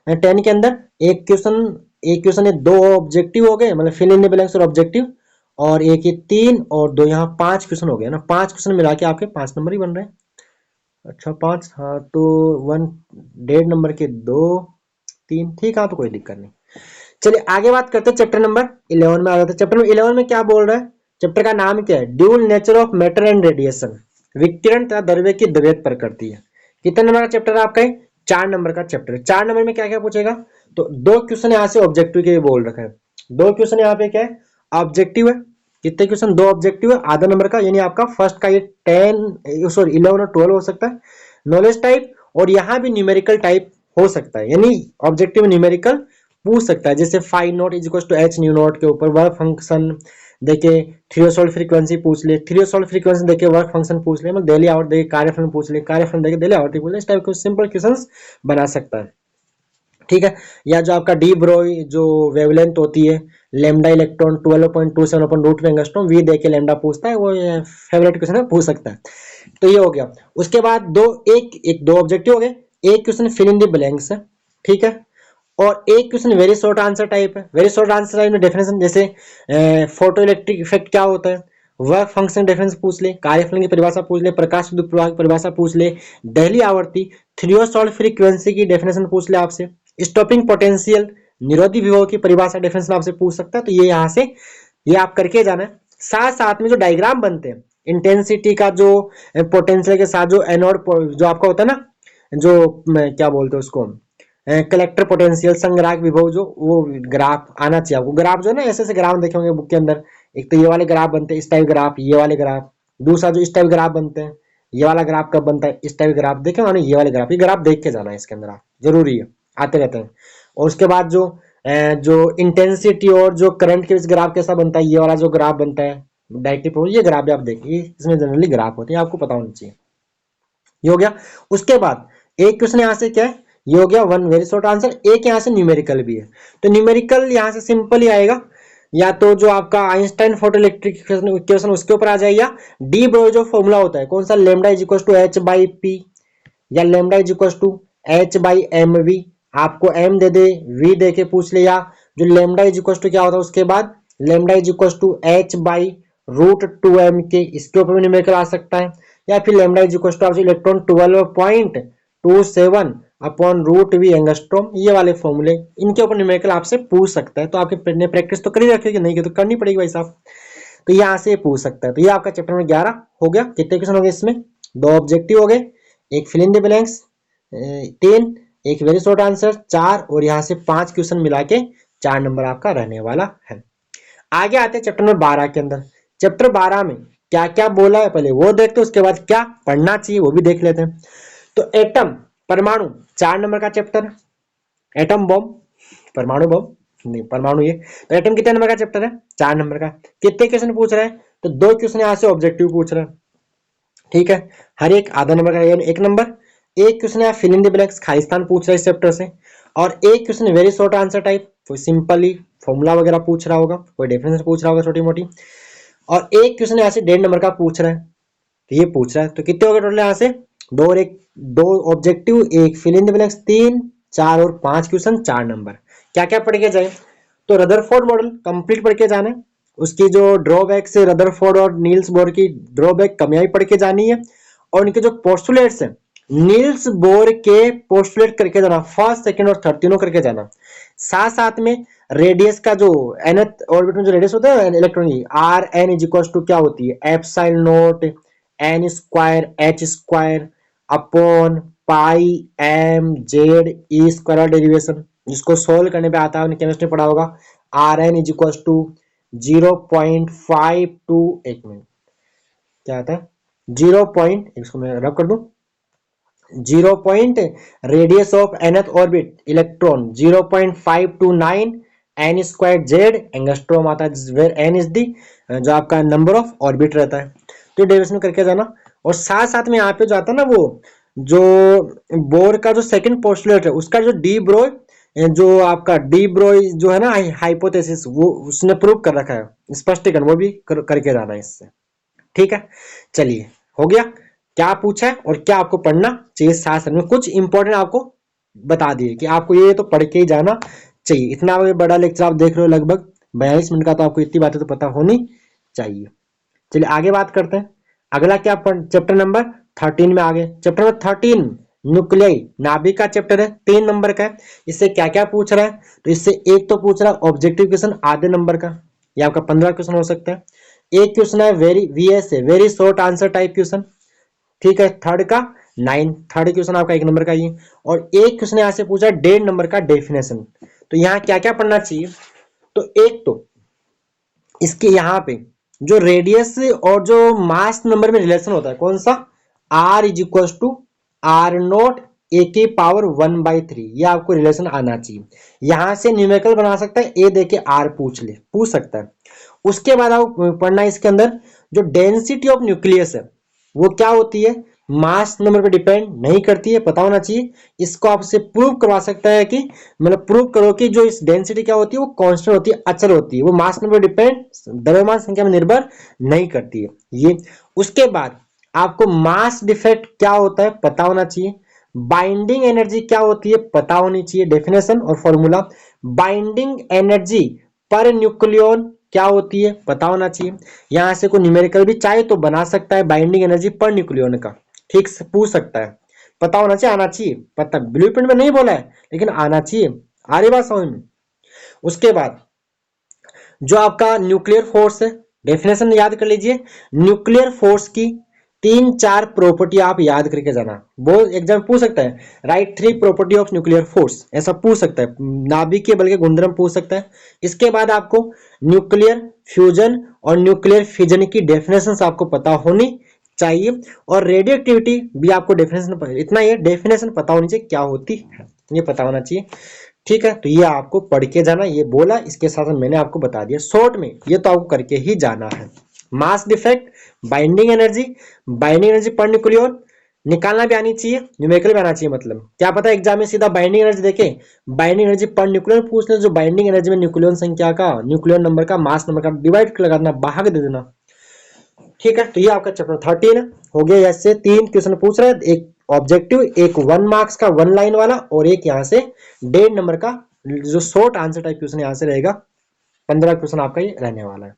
10 के अंदर, एक क्वेश्चन है, 2 ऑब्जेक्टिव हो गए, मतलब फिल इन द ब्लैंक्स और ऑब्जेक्टिव, और एक ये 3 और 2 यहाँ 5 क्वेश्चन हो गए ना। 5 क्वेश्चन मिला के आपके 5 नंबर ही बन रहे हैं। अच्छा 5, हाँ तो 1.5 नंबर के 2 3, ठीक, हाँ तो कोई दिक्कत नहीं। चलिए आगे बात करते हैं, चैप्टर नंबर 11 में आ जाते हैं। चैप्टर नंबर 11 में क्या बोल रहा है, चैप्टर का नाम क्या है, dual nature of matter and radiation, विकिरण तथा द्रव्य की द्वैत प्रकृति है। कितने नंबर का चैप्टर है आपका, 4 नंबर का चैप्टर है। 4 नंबर में क्या क्या पूछेगा, तो 2 क्वेश्चन यहाँ से ऑब्जेक्टिव के बोल रखा है। 2 क्वेश्चन यहाँ पे क्या है, ऑब्जेक्टिव है। कितने क्वेश्चन, 2 ऑब्जेक्टिव है, आधा नंबर का, यानी आपका फर्स्ट का ये 11 और 12 हो सकता है, नॉलेज टाइप। और यहाँ भी न्यूमेरिकल टाइप हो सकता है, यानी ऑब्जेक्टिव न्यूमेरिकल पूछ सकता है, जैसे phi not is equal to H nu not के ऊपर वर्क फंक्शन देके थ्रियोसॉल्ट फ्रीक्वेंसी पूछ ले, थ्रियोसॉल्ट फ्रीक्वेंसी देके वर्क फंक्शन पूछ ले, मतलब डेली आवर्ट देके कार्यफलन पूछ ले, कार्यफलन देके डेली आवर्ट पूछ ले। इस टाइप के सिंपल क्वेश्चंस बना सकता है, ठीक है। या जो आपका डी ब्रोई जो वेवलेंथ होती है, लेमडा इलेक्ट्रॉन 12.27 अपन रूट में एंगस्ट्रॉम वी देके लेमडा पूछता है, वो फेवरेट क्वेश्चन है, पूछ सकता है। तो ये हो गया। उसके बाद दो ऑब्जेक्टिव हो गए, एक question fill in the blanks है, ठीक है। और एक question very short answer type है। वेरी शॉर्ट आंसर टाइप में डेफिनेशन, जैसे फोटो इलेक्ट्रिक इफेक्ट क्या होता है, वर्क फंक्शन डेफिनेशन पूछ ले, कार्यफलन की परिभाषा पूछ ले, प्रकाश विद्युत प्रवाह की परिभाषा पूछ ले, डेली आवर्ती, थ्रियोसॉल्ट फ्रीक्वेंसी की डेफिनेशन पूछ ले आपसे, स्टॉपिंग पोटेंशियल, निरोधी विभव की परिभाषा डेफिनेशन आपसे पूछ सकता है। तो ये यहाँ से ये आप करके जाना है। साथ साथ में जो डायग्राम बनते हैं इंटेंसिटी का, जो पोटेंशियल के साथ जो एनोड जो आपका होता है ना, जो क्या बोलते हैं उसको, कलेक्टर पोटेंशियल, संग्राहक विभव, जो वो ग्राफ आना चाहिए आपको। ग्राफ जो है ना, ऐसे ऐसे ग्राफ देखे होंगे बुक के अंदर, एक तो ये वाले ग्राफ बनते हैं इस टाइप ग्राफ, ये वाले ग्राफ, दूसरा जो इस टाइप ग्राफ बनते हैं, ये वाला ग्राफ कब बनता है, इस टाइप ग्राफ देखे मानो, ये वाले ग्राफ, ये ग्राफ देख के जाना है इसके अंदर, आप जरूरी है, आते रहते हैं। और उसके बाद जो इंटेंसिटी और जो करंट के बीच ग्राफ कैसा बनता है, ये वाला जो ग्राफ बनता है डायरेक्टिव, ये ग्राफ भी आप देखिए, इसमें जनरली ग्राफ होते हैं, आपको पता होना चाहिए। ये हो गया। उसके बाद एक क्वेश्चन यहाँ से क्या है, ये हो गया वन वेरी शॉर्ट आंसर। एक यहाँ से न्यूमेरिकल भी है, तो न्यूमेरिकल यहाँ से सिंपल ही आएगा, या तो जो आपका आइंस्टाइन फोटो इलेक्ट्रिक इक्वेशन उसके ऊपर आ जाएगा, या डी ब्रोई जो फॉर्मूला होता है कौन सा, lambda is equal to H by P, या lambda is equal to H/mv, आपको m दे दे, v दे के पूछ ले, या जो लेमडा इज इक्वल टू क्या होता है उसके बाद lambda is equal to h/√2m के, इसके ऊपर भी न्यूमेरिकल आ सकता है, या फिर lambda is equal to electron 12.27 upon root V angstrom, ये वाले फॉर्मूले, इनके ऊपर न्यूमेरिकल आपसे पूछ सकता है। तो आपके प्रैक्टिस तो करी रखी है कि नहीं, कि तो करनी पड़ेगी भाई साहब। तो यहाँ से पूछ सकता है। तो ये आपका चैप्टर नंबर 11 हो गया। कितने क्वेश्चन हो गए इसमें? 2 ऑब्जेक्टिव हो गए, एक फिल इन द ब्लैंक्स 3, एक वेरी शॉर्ट आंसर 4, और यहाँ से 5 क्वेश्चन मिला के 4 नंबर आपका रहने वाला है। आगे आते हैं चैप्टर नंबर 12 के अंदर। चैप्टर 12 में क्या क्या बोला है पहले वो देखते हैं, उसके बाद क्या पढ़ना चाहिए वो भी देख लेते हैं। तो एटम, परमाणु, 4 नंबर का चैप्टर है। एटम बॉम्ब, परमाणु बम नहीं, परमाणु ये। तो एटम कितने नंबर का चैप्टर है? 4 नंबर का। कितने क्वेश्चन पूछ रहे हैं? तो 2 क्वेश्चन यहाँ से ऑब्जेक्टिव पूछ रहे हैं, ठीक है, हर एक आधा नंबर का, यानी 1 नंबर। एक क्वेश्चन है फिल इन द ब्लैंक्स, खाली स्थान पूछ रहा है इस चैप्टर से, और एक question very short answer type, कोई सिंपली फॉर्मूला वगैरह पूछ रहा होगा, कोई डेफिनेशन पूछ रहा होगा छोटी मोटी, और एक क्वेश्चन यहाँ से 1.5 नंबर का पूछ रहा है। तो ये पूछ रहा है, तो कितने हो गए टोटल यहाँ से? 2 और 1, 2 ऑब्जेक्टिव, एक फिल इन द ब्लैंक्स, 3, 4 और 5 क्वेश्चन, 4 नंबर। क्या क्या पढ़ के जाए? तो रदरफोर्ड मॉडल कंप्लीट पढ़ के जाना है, उसकी जो ड्रॉबैक से रदरफोर्ड और नील्स बोर की ड्रॉबैक कमियां पढ़ के जानी है, और उनके जो पोस्टुलेट्स हैं नील्स बोर के पोस्टुलेट करके जाना, फर्स्ट सेकंड और थर्ड तीनों करके जाना। साथ साथ में रेडियस का जो nth ऑर्बिट में जो रेडियस होता है इलेक्ट्रॉन की, R N is equal to क्या होती है? Epsilon naught N square H square upon pi M Z E square derivation, जिसको सोल्व करने पे आता है, केमिस्ट्री पढ़ा होगा। R N is equal to 0.52, एक मिनट क्या आता है 0. इसको मैं रब कर दूं, 0. Radius of nth orbit electron 0.529 N square Z angstrom आता है, वेयर एन इज दी जो आपका नंबर ऑफ ऑर्बिट रहता है। तो डेरिवेशन करके जाना, और साथ साथ में यहाँ पे जो आता है ना, वो जो बोर का जो सेकंड पोस्टुलेट है उसका जो डी ब्रोय, जो आपका डी ब्रोय जो है ना हाइपोथेसिस, वो उसने प्रूव कर रखा है स्पष्टीकरण, वो भी करके जाना है इससे, ठीक है। चलिए हो गया, क्या पूछा है और क्या आपको पढ़ना चाहिए, साथ साथ में कुछ इंपॉर्टेंट आपको बता दिए कि आपको ये तो पढ़ के ही जाना चाहिए। इतना बड़ा लेक्चर आप देख रहे हो लगभग 42 मिनट का, तो आपको इतनी बातें तो पता होनी चाहिए। चलिए आगे बात करते हैं। अगला क्या चैप्टर नंबर 13 में आ गए। चैप्टर नंबर 13 न्यूक्लियाई, नाभिक का चैप्टर है, 3 नंबर का है। इससे क्या क्या पूछ रहा है? तो इससे एक तो पूछ रहा है ऑब्जेक्टिव क्वेश्चन आधे नंबर का, ये आपका 15 क्वेश्चन हो सकता है। एक क्वेश्चन है very short answer type question, ठीक है, थर्ड का 9, थर्ड क्वेश्चन आपका 1 नंबर का ये। और एक क्वेश्चन यहाँ से पूछा 1.5 नंबर का डेफिनेशन। तो यहाँ क्या क्या पढ़ना चाहिए? तो एक तो इसके यहाँ पे जो रेडियस और जो मास नंबर में रिलेशन होता है, कौन सा? R is equal to R naught A की पावर 1/3, ये आपको रिलेशन आना चाहिए। यहां से न्यूमेरिकल बना सकता है, ए देके आर पूछ सकता है। उसके बाद आपको पढ़ना है इसके अंदर जो डेंसिटी ऑफ न्यूक्लियस है वो क्या होती है, मास नंबर पे डिपेंड नहीं करती है, पता होना चाहिए। इसको आपसे प्रूव करवा सकता है कि मतलब प्रूव करो कि जो इस डेंसिटी क्या होती है वो कांस्टेंट होती है, अचल होती है, वो मास नंबर पे डिपेंड, द्रव्यमान संख्या में निर्भर नहीं करती है ये। उसके बाद आपको मास डिफेक्ट क्या होता है पता होना चाहिए, बाइंडिंग एनर्जी क्या होती है पता होनी चाहिए, डेफिनेशन और formula. Binding energy per nucleon क्या होती है पता होना चाहिए। यहां से कोई न्यूमेरिकल भी चाहे तो बना सकता है, बाइंडिंग एनर्जी पर न्यूक्लियन का, ठीक से पूछ सकता है, पता होना चाहिए, आना चाहिए पता। ब्लूप्रिंट में नहीं बोला है लेकिन आना चाहिए, आ रही बात समझ में। उसके बाद जो आपका न्यूक्लियर फोर्स है, डेफिनेशन याद कर लीजिए। न्यूक्लियर फोर्स की 3-4 प्रॉपर्टी आप याद करके जाना, वो एग्जाम पूछ सकता है, right 3 property of nuclear force, ऐसा पूछ सकता है, नाभिक के बल के गुणधर्म पूछ सकता है। इसके बाद आपको न्यूक्लियर फ्यूजन और न्यूक्लियर फिजन की डेफिनेशन आपको पता होनी चाहिए, और रेडियो एक्टिविटी भी आपको डेफिनेशन, इतना ये डेफिनेशन पता होनी चाहिए क्या होती है, ये पता होना चाहिए, ठीक है। तो ये आपको पढ़ के जाना, ये बोला, इसके साथ मैंने आपको बता दिया शॉर्ट में, ये तो आपको करके ही जाना है। Mass defect, binding energy per nucleon निकालना भी आनी चाहिए, न्यूमेरिकल भी आना चाहिए। मतलब क्या पता एग्जाम में सीधा बाइंडिंग एनर्जी देखे, बाइंडिंग एनर्जी पर न्यूक्लियन पूछ ले, जो बाइंडिंग एनर्जी में न्यूक्लियन संख्या का, न्यूक्लियन नंबर का, मास नंबर का डिवाइड लगाना, भाग दे देना, ठीक है। तो ये आपका चैप्टर 13 हो गया। ऐसे 3 क्वेश्चन पूछ रहे हैं, एक ऑब्जेक्टिव, एक 1 मार्क्स का 1 लाइन वाला और एक यहाँ से 1.5 नंबर का जो शॉर्ट आंसर टाइप क्वेश्चन यहाँ से रहेगा। 15 क्वेश्चन आपका ये रहने वाला है।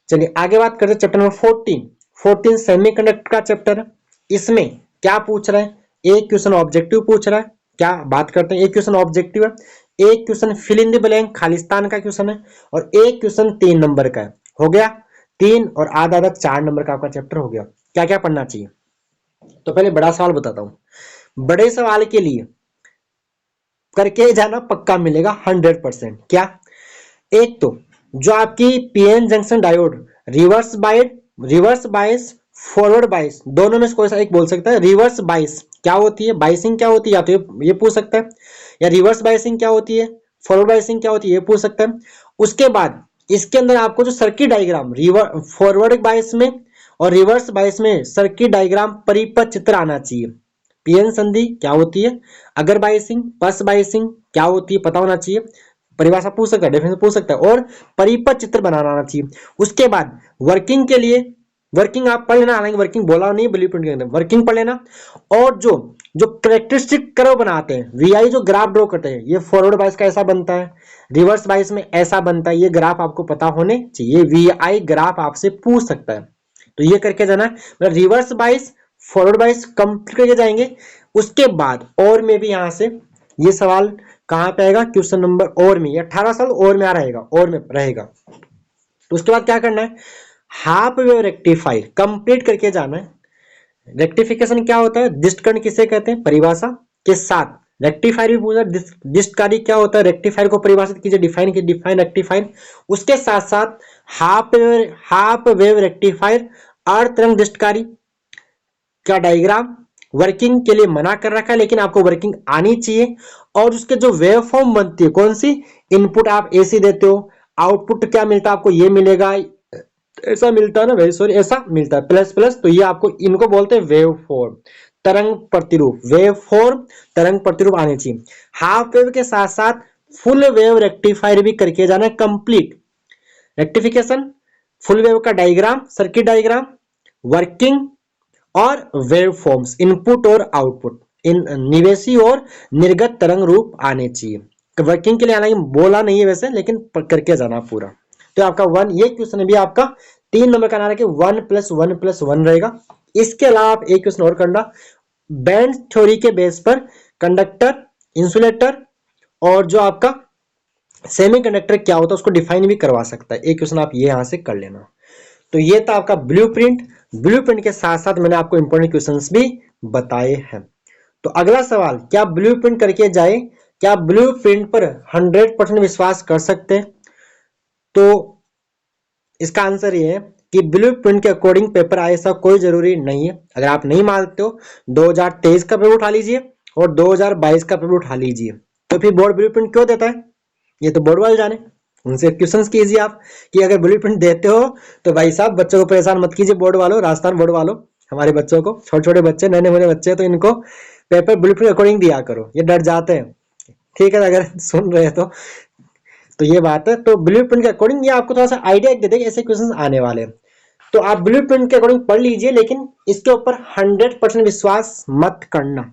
चलिए आगे बात करते हैं चैप्टर नंबर 14 सेमीकंडक्टर का चैप्टर है। इसमें क्या पूछ रहा है, एक क्वेश्चन ऑब्जेक्टिव पूछ रहा है। क्या बात करते हैं, एक क्वेश्चन ऑब्जेक्टिव है, एक question fill in the blank खालिस्तान का क्वेश्चन है और एक क्वेश्चन 3 नंबर का है। हो गया 3 और आधा आधा 4 नंबर का आपका चैप्टर हो गया। क्या क्या पढ़ना चाहिए, तो पहले बड़ा सवाल बताता हूं। बड़े सवाल के लिए करके जाना पक्का मिलेगा 100%। क्या, एक तो जो आपकी PN junction diode reverse bias forward bias दोनों में से कोई सा एक बोल सकता है। रिवर्स बायस क्या होती है, बायसिंग क्या होती है, या तो ये पूछ सकता है, या रिवर्स बायसिंग क्या होती है, फॉरवर्ड बायसिंग क्या होती है, ये पूछ सकता है। उसके बाद इसके अंदर आपको जो सर्किट डायग्राम फॉरवर्ड बायस में और रिवर्स बायस में सर्किट डायग्राम परिपथ चित्र आना चाहिए। पीएन संधि क्या होती है, अगर बायसिंग पस बायसिंग क्या होती है पता होना चाहिए, परिभाषा पूछ सकता है, डेफिनेशन पूछ सकता है, और परिपथ चित्र बनाना आना चाहिए। उसके बाद वर्किंग के लिए, वर्किंग आप पढ़ लेना, हालांकि वर्किंग बोला नहीं ब्लूप्रिंट के अंदर, वर्किंग पढ़ लेना। और जो जो कैरेक्टरिस्टिक कर्व बनाते हैं, वीआई जो ग्राफ ड्रॉ करते हैं, ये फॉरवर्ड बायस का ऐसा बनता है, रिवर्स बायस में ऐसा बनता है, ये ग्राफ आपको पता होने चाहिए। वीआई ग्राफ आपसे पूछ सकता है, तो ये करके जाना है। मतलब reverse bias forward bias complete करके जाएंगे। उसके बाद और में भी यहां से ये सवाल कहां पे आएगा, क्वेश्चन नंबर और में, 18 साल और में आ रहेगा, और में रहेगा। तो उसके बाद क्या करना है, हाफ वेव रेक्टिफायर कंप्लीट करके जाना है। रेक्टिफिकेशन क्या होता है, डिस्टकरण किसे कहते हैं, परिभाषा के साथ। रेक्टिफायर भी पूछा, डिस्टकारी क्या होता है, रेक्टिफायर को परिभाषित कीजिए, डिफाइन रेक्टिफायर। उसके साथ साथ हाफ वेव रेक्टिफायर अर्ध तरंग डिस्टकारी का डायग्राम वर्किंग के लिए मना कर रखा है, लेकिन आपको वर्किंग आनी चाहिए। और उसके जो वेव फॉर्म बनती है, कौन सी, इनपुट आप एसी देते हो, आउटपुट क्या मिलता है आपको, ये मिलेगा, ऐसा मिलता है ना भाई, सॉरी ऐसा मिलता है प्लस प्लस, तो ये आपको, इनको बोलते हैं वेव फॉर्म, तरंग प्रतिरूप, वेव फॉर्म तरंग प्रतिरूप आने चाहिए। हाफ वेव के साथ साथ फुल वेव रेक्टिफायर भी करके जाना है कंप्लीट। रेक्टिफिकेशन, फुल वेव का डायग्राम, सर्किट डायग्राम, वर्किंग और वेव फॉर्म्स, इनपुट और आउटपुट, इन निवेशी और निर्गत तरंग रूप आने चाहिए। वर्किंग के लिए आना बोला नहीं है वैसे, लेकिन करके जाना पूरा। तो आपका 1, ये क्वेश्चन भी आपका 3 नंबर का ना, कि 1+1+1 रहेगा। इसके अलावा आप एक क्वेश्चन और करना, बैंड थ्योरी के बेस पर कंडक्टर, इंसुलेटर और जो आपका सेमीकंडक्टर क्या होता है उसको डिफाइन भी करवा सकता है। एक क्वेश्चन आप ये यहां से कर लेना। तो ये था आपका ब्लूप्रिंट के साथ साथ मैंने आपको इंपॉर्टेंट क्वेश्चंस भी बताए हैं। तो अगला सवाल, क्या ब्लूप्रिंट करके जाए, क्या ब्लूप्रिंट पर 100% विश्वास कर सकते हैं? तो इसका आंसर ये है कि ब्लूप्रिंट के अकॉर्डिंग पेपर आए, ऐसा कोई जरूरी नहीं है। अगर आप नहीं मानते हो, 2023 का पेपर उठा लीजिए और 2022 का पेपर उठा लीजिए। तो फिर बोर्ड ब्लूप्रिंट क्यों देता है, ये तो बोर्ड वाले जाने, उनसे क्वेश्चंस कीजिए आप कि अगर ब्लूप्रिंट देते हो तो भाई साहब बच्चों को परेशान मत कीजिए, बोर्ड वालों, राजस्थान बोर्ड वालों, हमारे बच्चों को, छोटे छोटे बच्चे, नए नए बच्चे, तो इनको पेपर ब्लूप्रिंट अकॉर्डिंग दिया करो, ये डर जाते हैं। ठीक है, अगर सुन रहे हो तो ये बात है। तो ब्लूप्रिंट के अकॉर्डिंग ये आपको थोड़ा सा आइडिया दे देगा ऐसे क्वेश्चन आने वाले हैं। तो आप ब्लूप्रिंट के अकॉर्डिंग पढ़ लीजिए, लेकिन इसके ऊपर 100% विश्वास मत करना।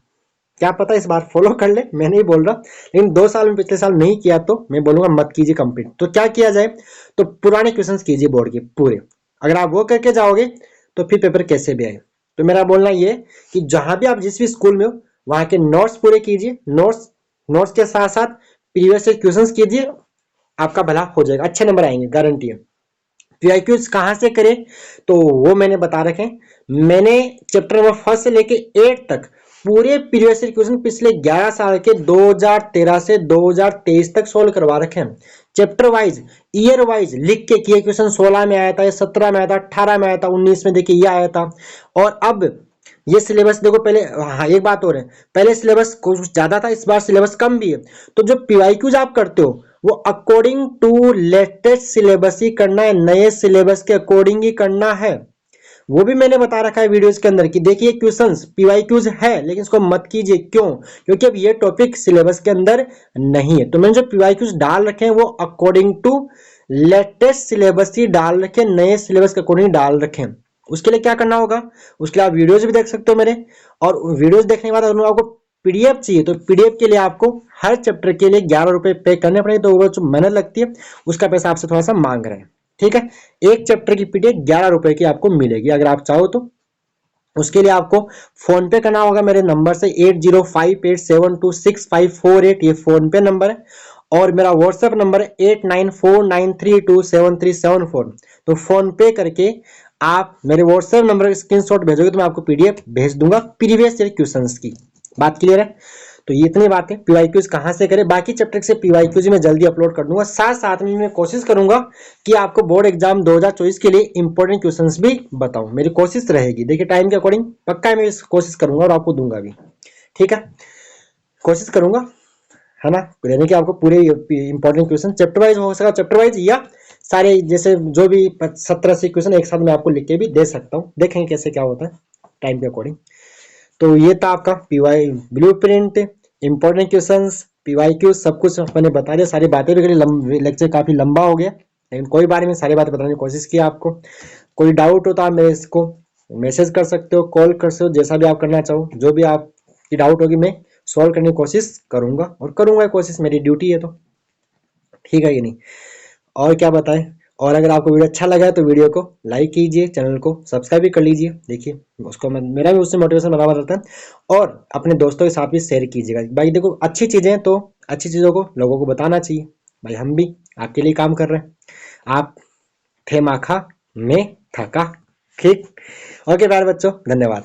क्या पता इस बार फॉलो कर ले, मैं नहीं बोल रहा, लेकिन 2 साल में, पिछले साल नहीं किया तो मैं बोलूंगा मत कीजिए कंप्लीट। तो क्या किया जाए, तो पुराने क्वेश्चंस कीजिए बोर्ड के पूरे। अगर आप वो करके जाओगे तो फिर पेपर कैसे भी आए। तो मेरा बोलना ये कि जहां भी आप जिस भी स्कूल में हो वहां के नोट्स पूरे कीजिए, नोट्स के साथ साथ प्रीवियस क्वेश्चंस कीजिए, आपका भला हो जाएगा, अच्छे नंबर आएंगे, गारंटी है। पीआईक्यूज कहां से करें, तो वो मैंने बता रखे। मैंने चैप्टर नंबर 1 से लेके 8 तक पूरे प्रीवियस क्वेश्चन पिछले 11 साल के 2013 से 2023 तक सोल्व करवा रखे हैं। चैप्टर वाइज, ईयर वाइज लिख के किए, क्वेश्चन 16 में आया था, ये 17 में आया था, 18 में आया था, 19 में देखिए ये आया था। और अब ये सिलेबस देखो, पहले हाँ एक बात और है, पहले सिलेबस कुछ ज्यादा था, इस बार सिलेबस कम भी है। तो जो पीवाईक्यूज आप करते हो वो अकॉर्डिंग टू लेटेस्ट सिलेबस ही करना है, नए सिलेबस के अकॉर्डिंग ही करना है। वो भी मैंने बता रखा है वीडियोस के अंदर कि देखिए क्वेश्चंस पीवाईक्यूज है, लेकिन इसको मत कीजिए, क्यों, क्योंकि अब ये टॉपिक सिलेबस के अंदर नहीं है। तो मैंने जो पीवाईक्यूज डाल रखे हैं वो अकॉर्डिंग टू लेटेस्ट सिलेबस ही डाल रखे, नए सिलेबस के अकॉर्डिंग डाल रखे। उसके लिए क्या करना होगा, उसके लिए आप वीडियोज भी देख सकते हो मेरे, और वीडियोज देखने के बाद अगर आपको पीडीएफ चाहिए तो पीडीएफ के लिए आपको हर चैप्टर के लिए 11 रुपए पे करने पड़ेंगे, तो वो जो मेहनत लगती है उसका पैसा आपसे थोड़ा सा मांग रहे हैं। ठीक है, एक चैप्टर की पीडीएफ 11 रुपए की आपको मिलेगी अगर आप चाहो तो। उसके लिए आपको फोन पे करना होगा मेरे नंबर से 8058726548, ये फोन पे नंबर है, और मेरा व्हाट्सएप नंबर है 8949327374। तो फोन पे करके आप मेरे व्हाट्सएप नंबर स्क्रीनशॉट भेजोगे तो मैं आपको पीडीएफ भेज दूंगा प्रीवियस ईयर क्वेश्चंस की। बात क्लियर है? तो ये इतनी बात है। पीवाईक्यूज कहाँ से करें, बाकी चैप्टर से पीवाईक्यूज मैं जल्दी अपलोड कर दूंगा। साथ साथ में मैं कोशिश करूंगा कि आपको बोर्ड एग्जाम 2024 के लिए इंपॉर्टेंट क्वेश्चंस भी बताऊं, मेरी कोशिश रहेगी। देखिए टाइम के अकॉर्डिंग पक्का मैं कोशिश करूंगा और आपको दूंगा भी। ठीक है, कोशिश करूंगा, है ना, यानी कि आपको पूरे इंपॉर्टेंट क्वेश्चन चैप्टर वाइज हो सका, चैप्टर वाइज या सारे जैसे जो भी 70-80 क्वेश्चन एक साथ मैं आपको लिख के भी दे सकता हूँ। देखेंगे कैसे क्या होता है टाइम के अकॉर्डिंग। तो ये था आपका PY blueprint, important questions, PYQ, सब कुछ मैंने बता दिया। सारी बातें भी करी, लेक्चर काफी लंबा हो गया, लेकिन कोई बात नहीं, सारी बातें बताने की कोशिश की आपको। कोई डाउट हो तो आप मेरे इसको मैसेज कर सकते हो, कॉल कर सकते हो, जैसा भी आप करना चाहो। जो भी आपकी डाउट होगी मैं सॉल्व करने की कोशिश करूंगा, और करूंगा कोशिश, मेरी ड्यूटी है। तो ठीक है कि नहीं, और क्या बताएं। और अगर आपको वीडियो अच्छा लगा है तो वीडियो को लाइक कीजिए, चैनल को सब्सक्राइब भी कर लीजिए। देखिए उसको मेरा भी उससे मोटिवेशन बना रहता है, और अपने दोस्तों के साथ भी शेयर कीजिएगा। भाई देखो अच्छी चीजें हैं तो अच्छी चीजों को लोगों को बताना चाहिए। भाई हम भी आपके लिए काम कर रहे हैं। आप थे माखा, मैं थका। ठीक, ओके प्यारे बच्चों, धन्यवाद।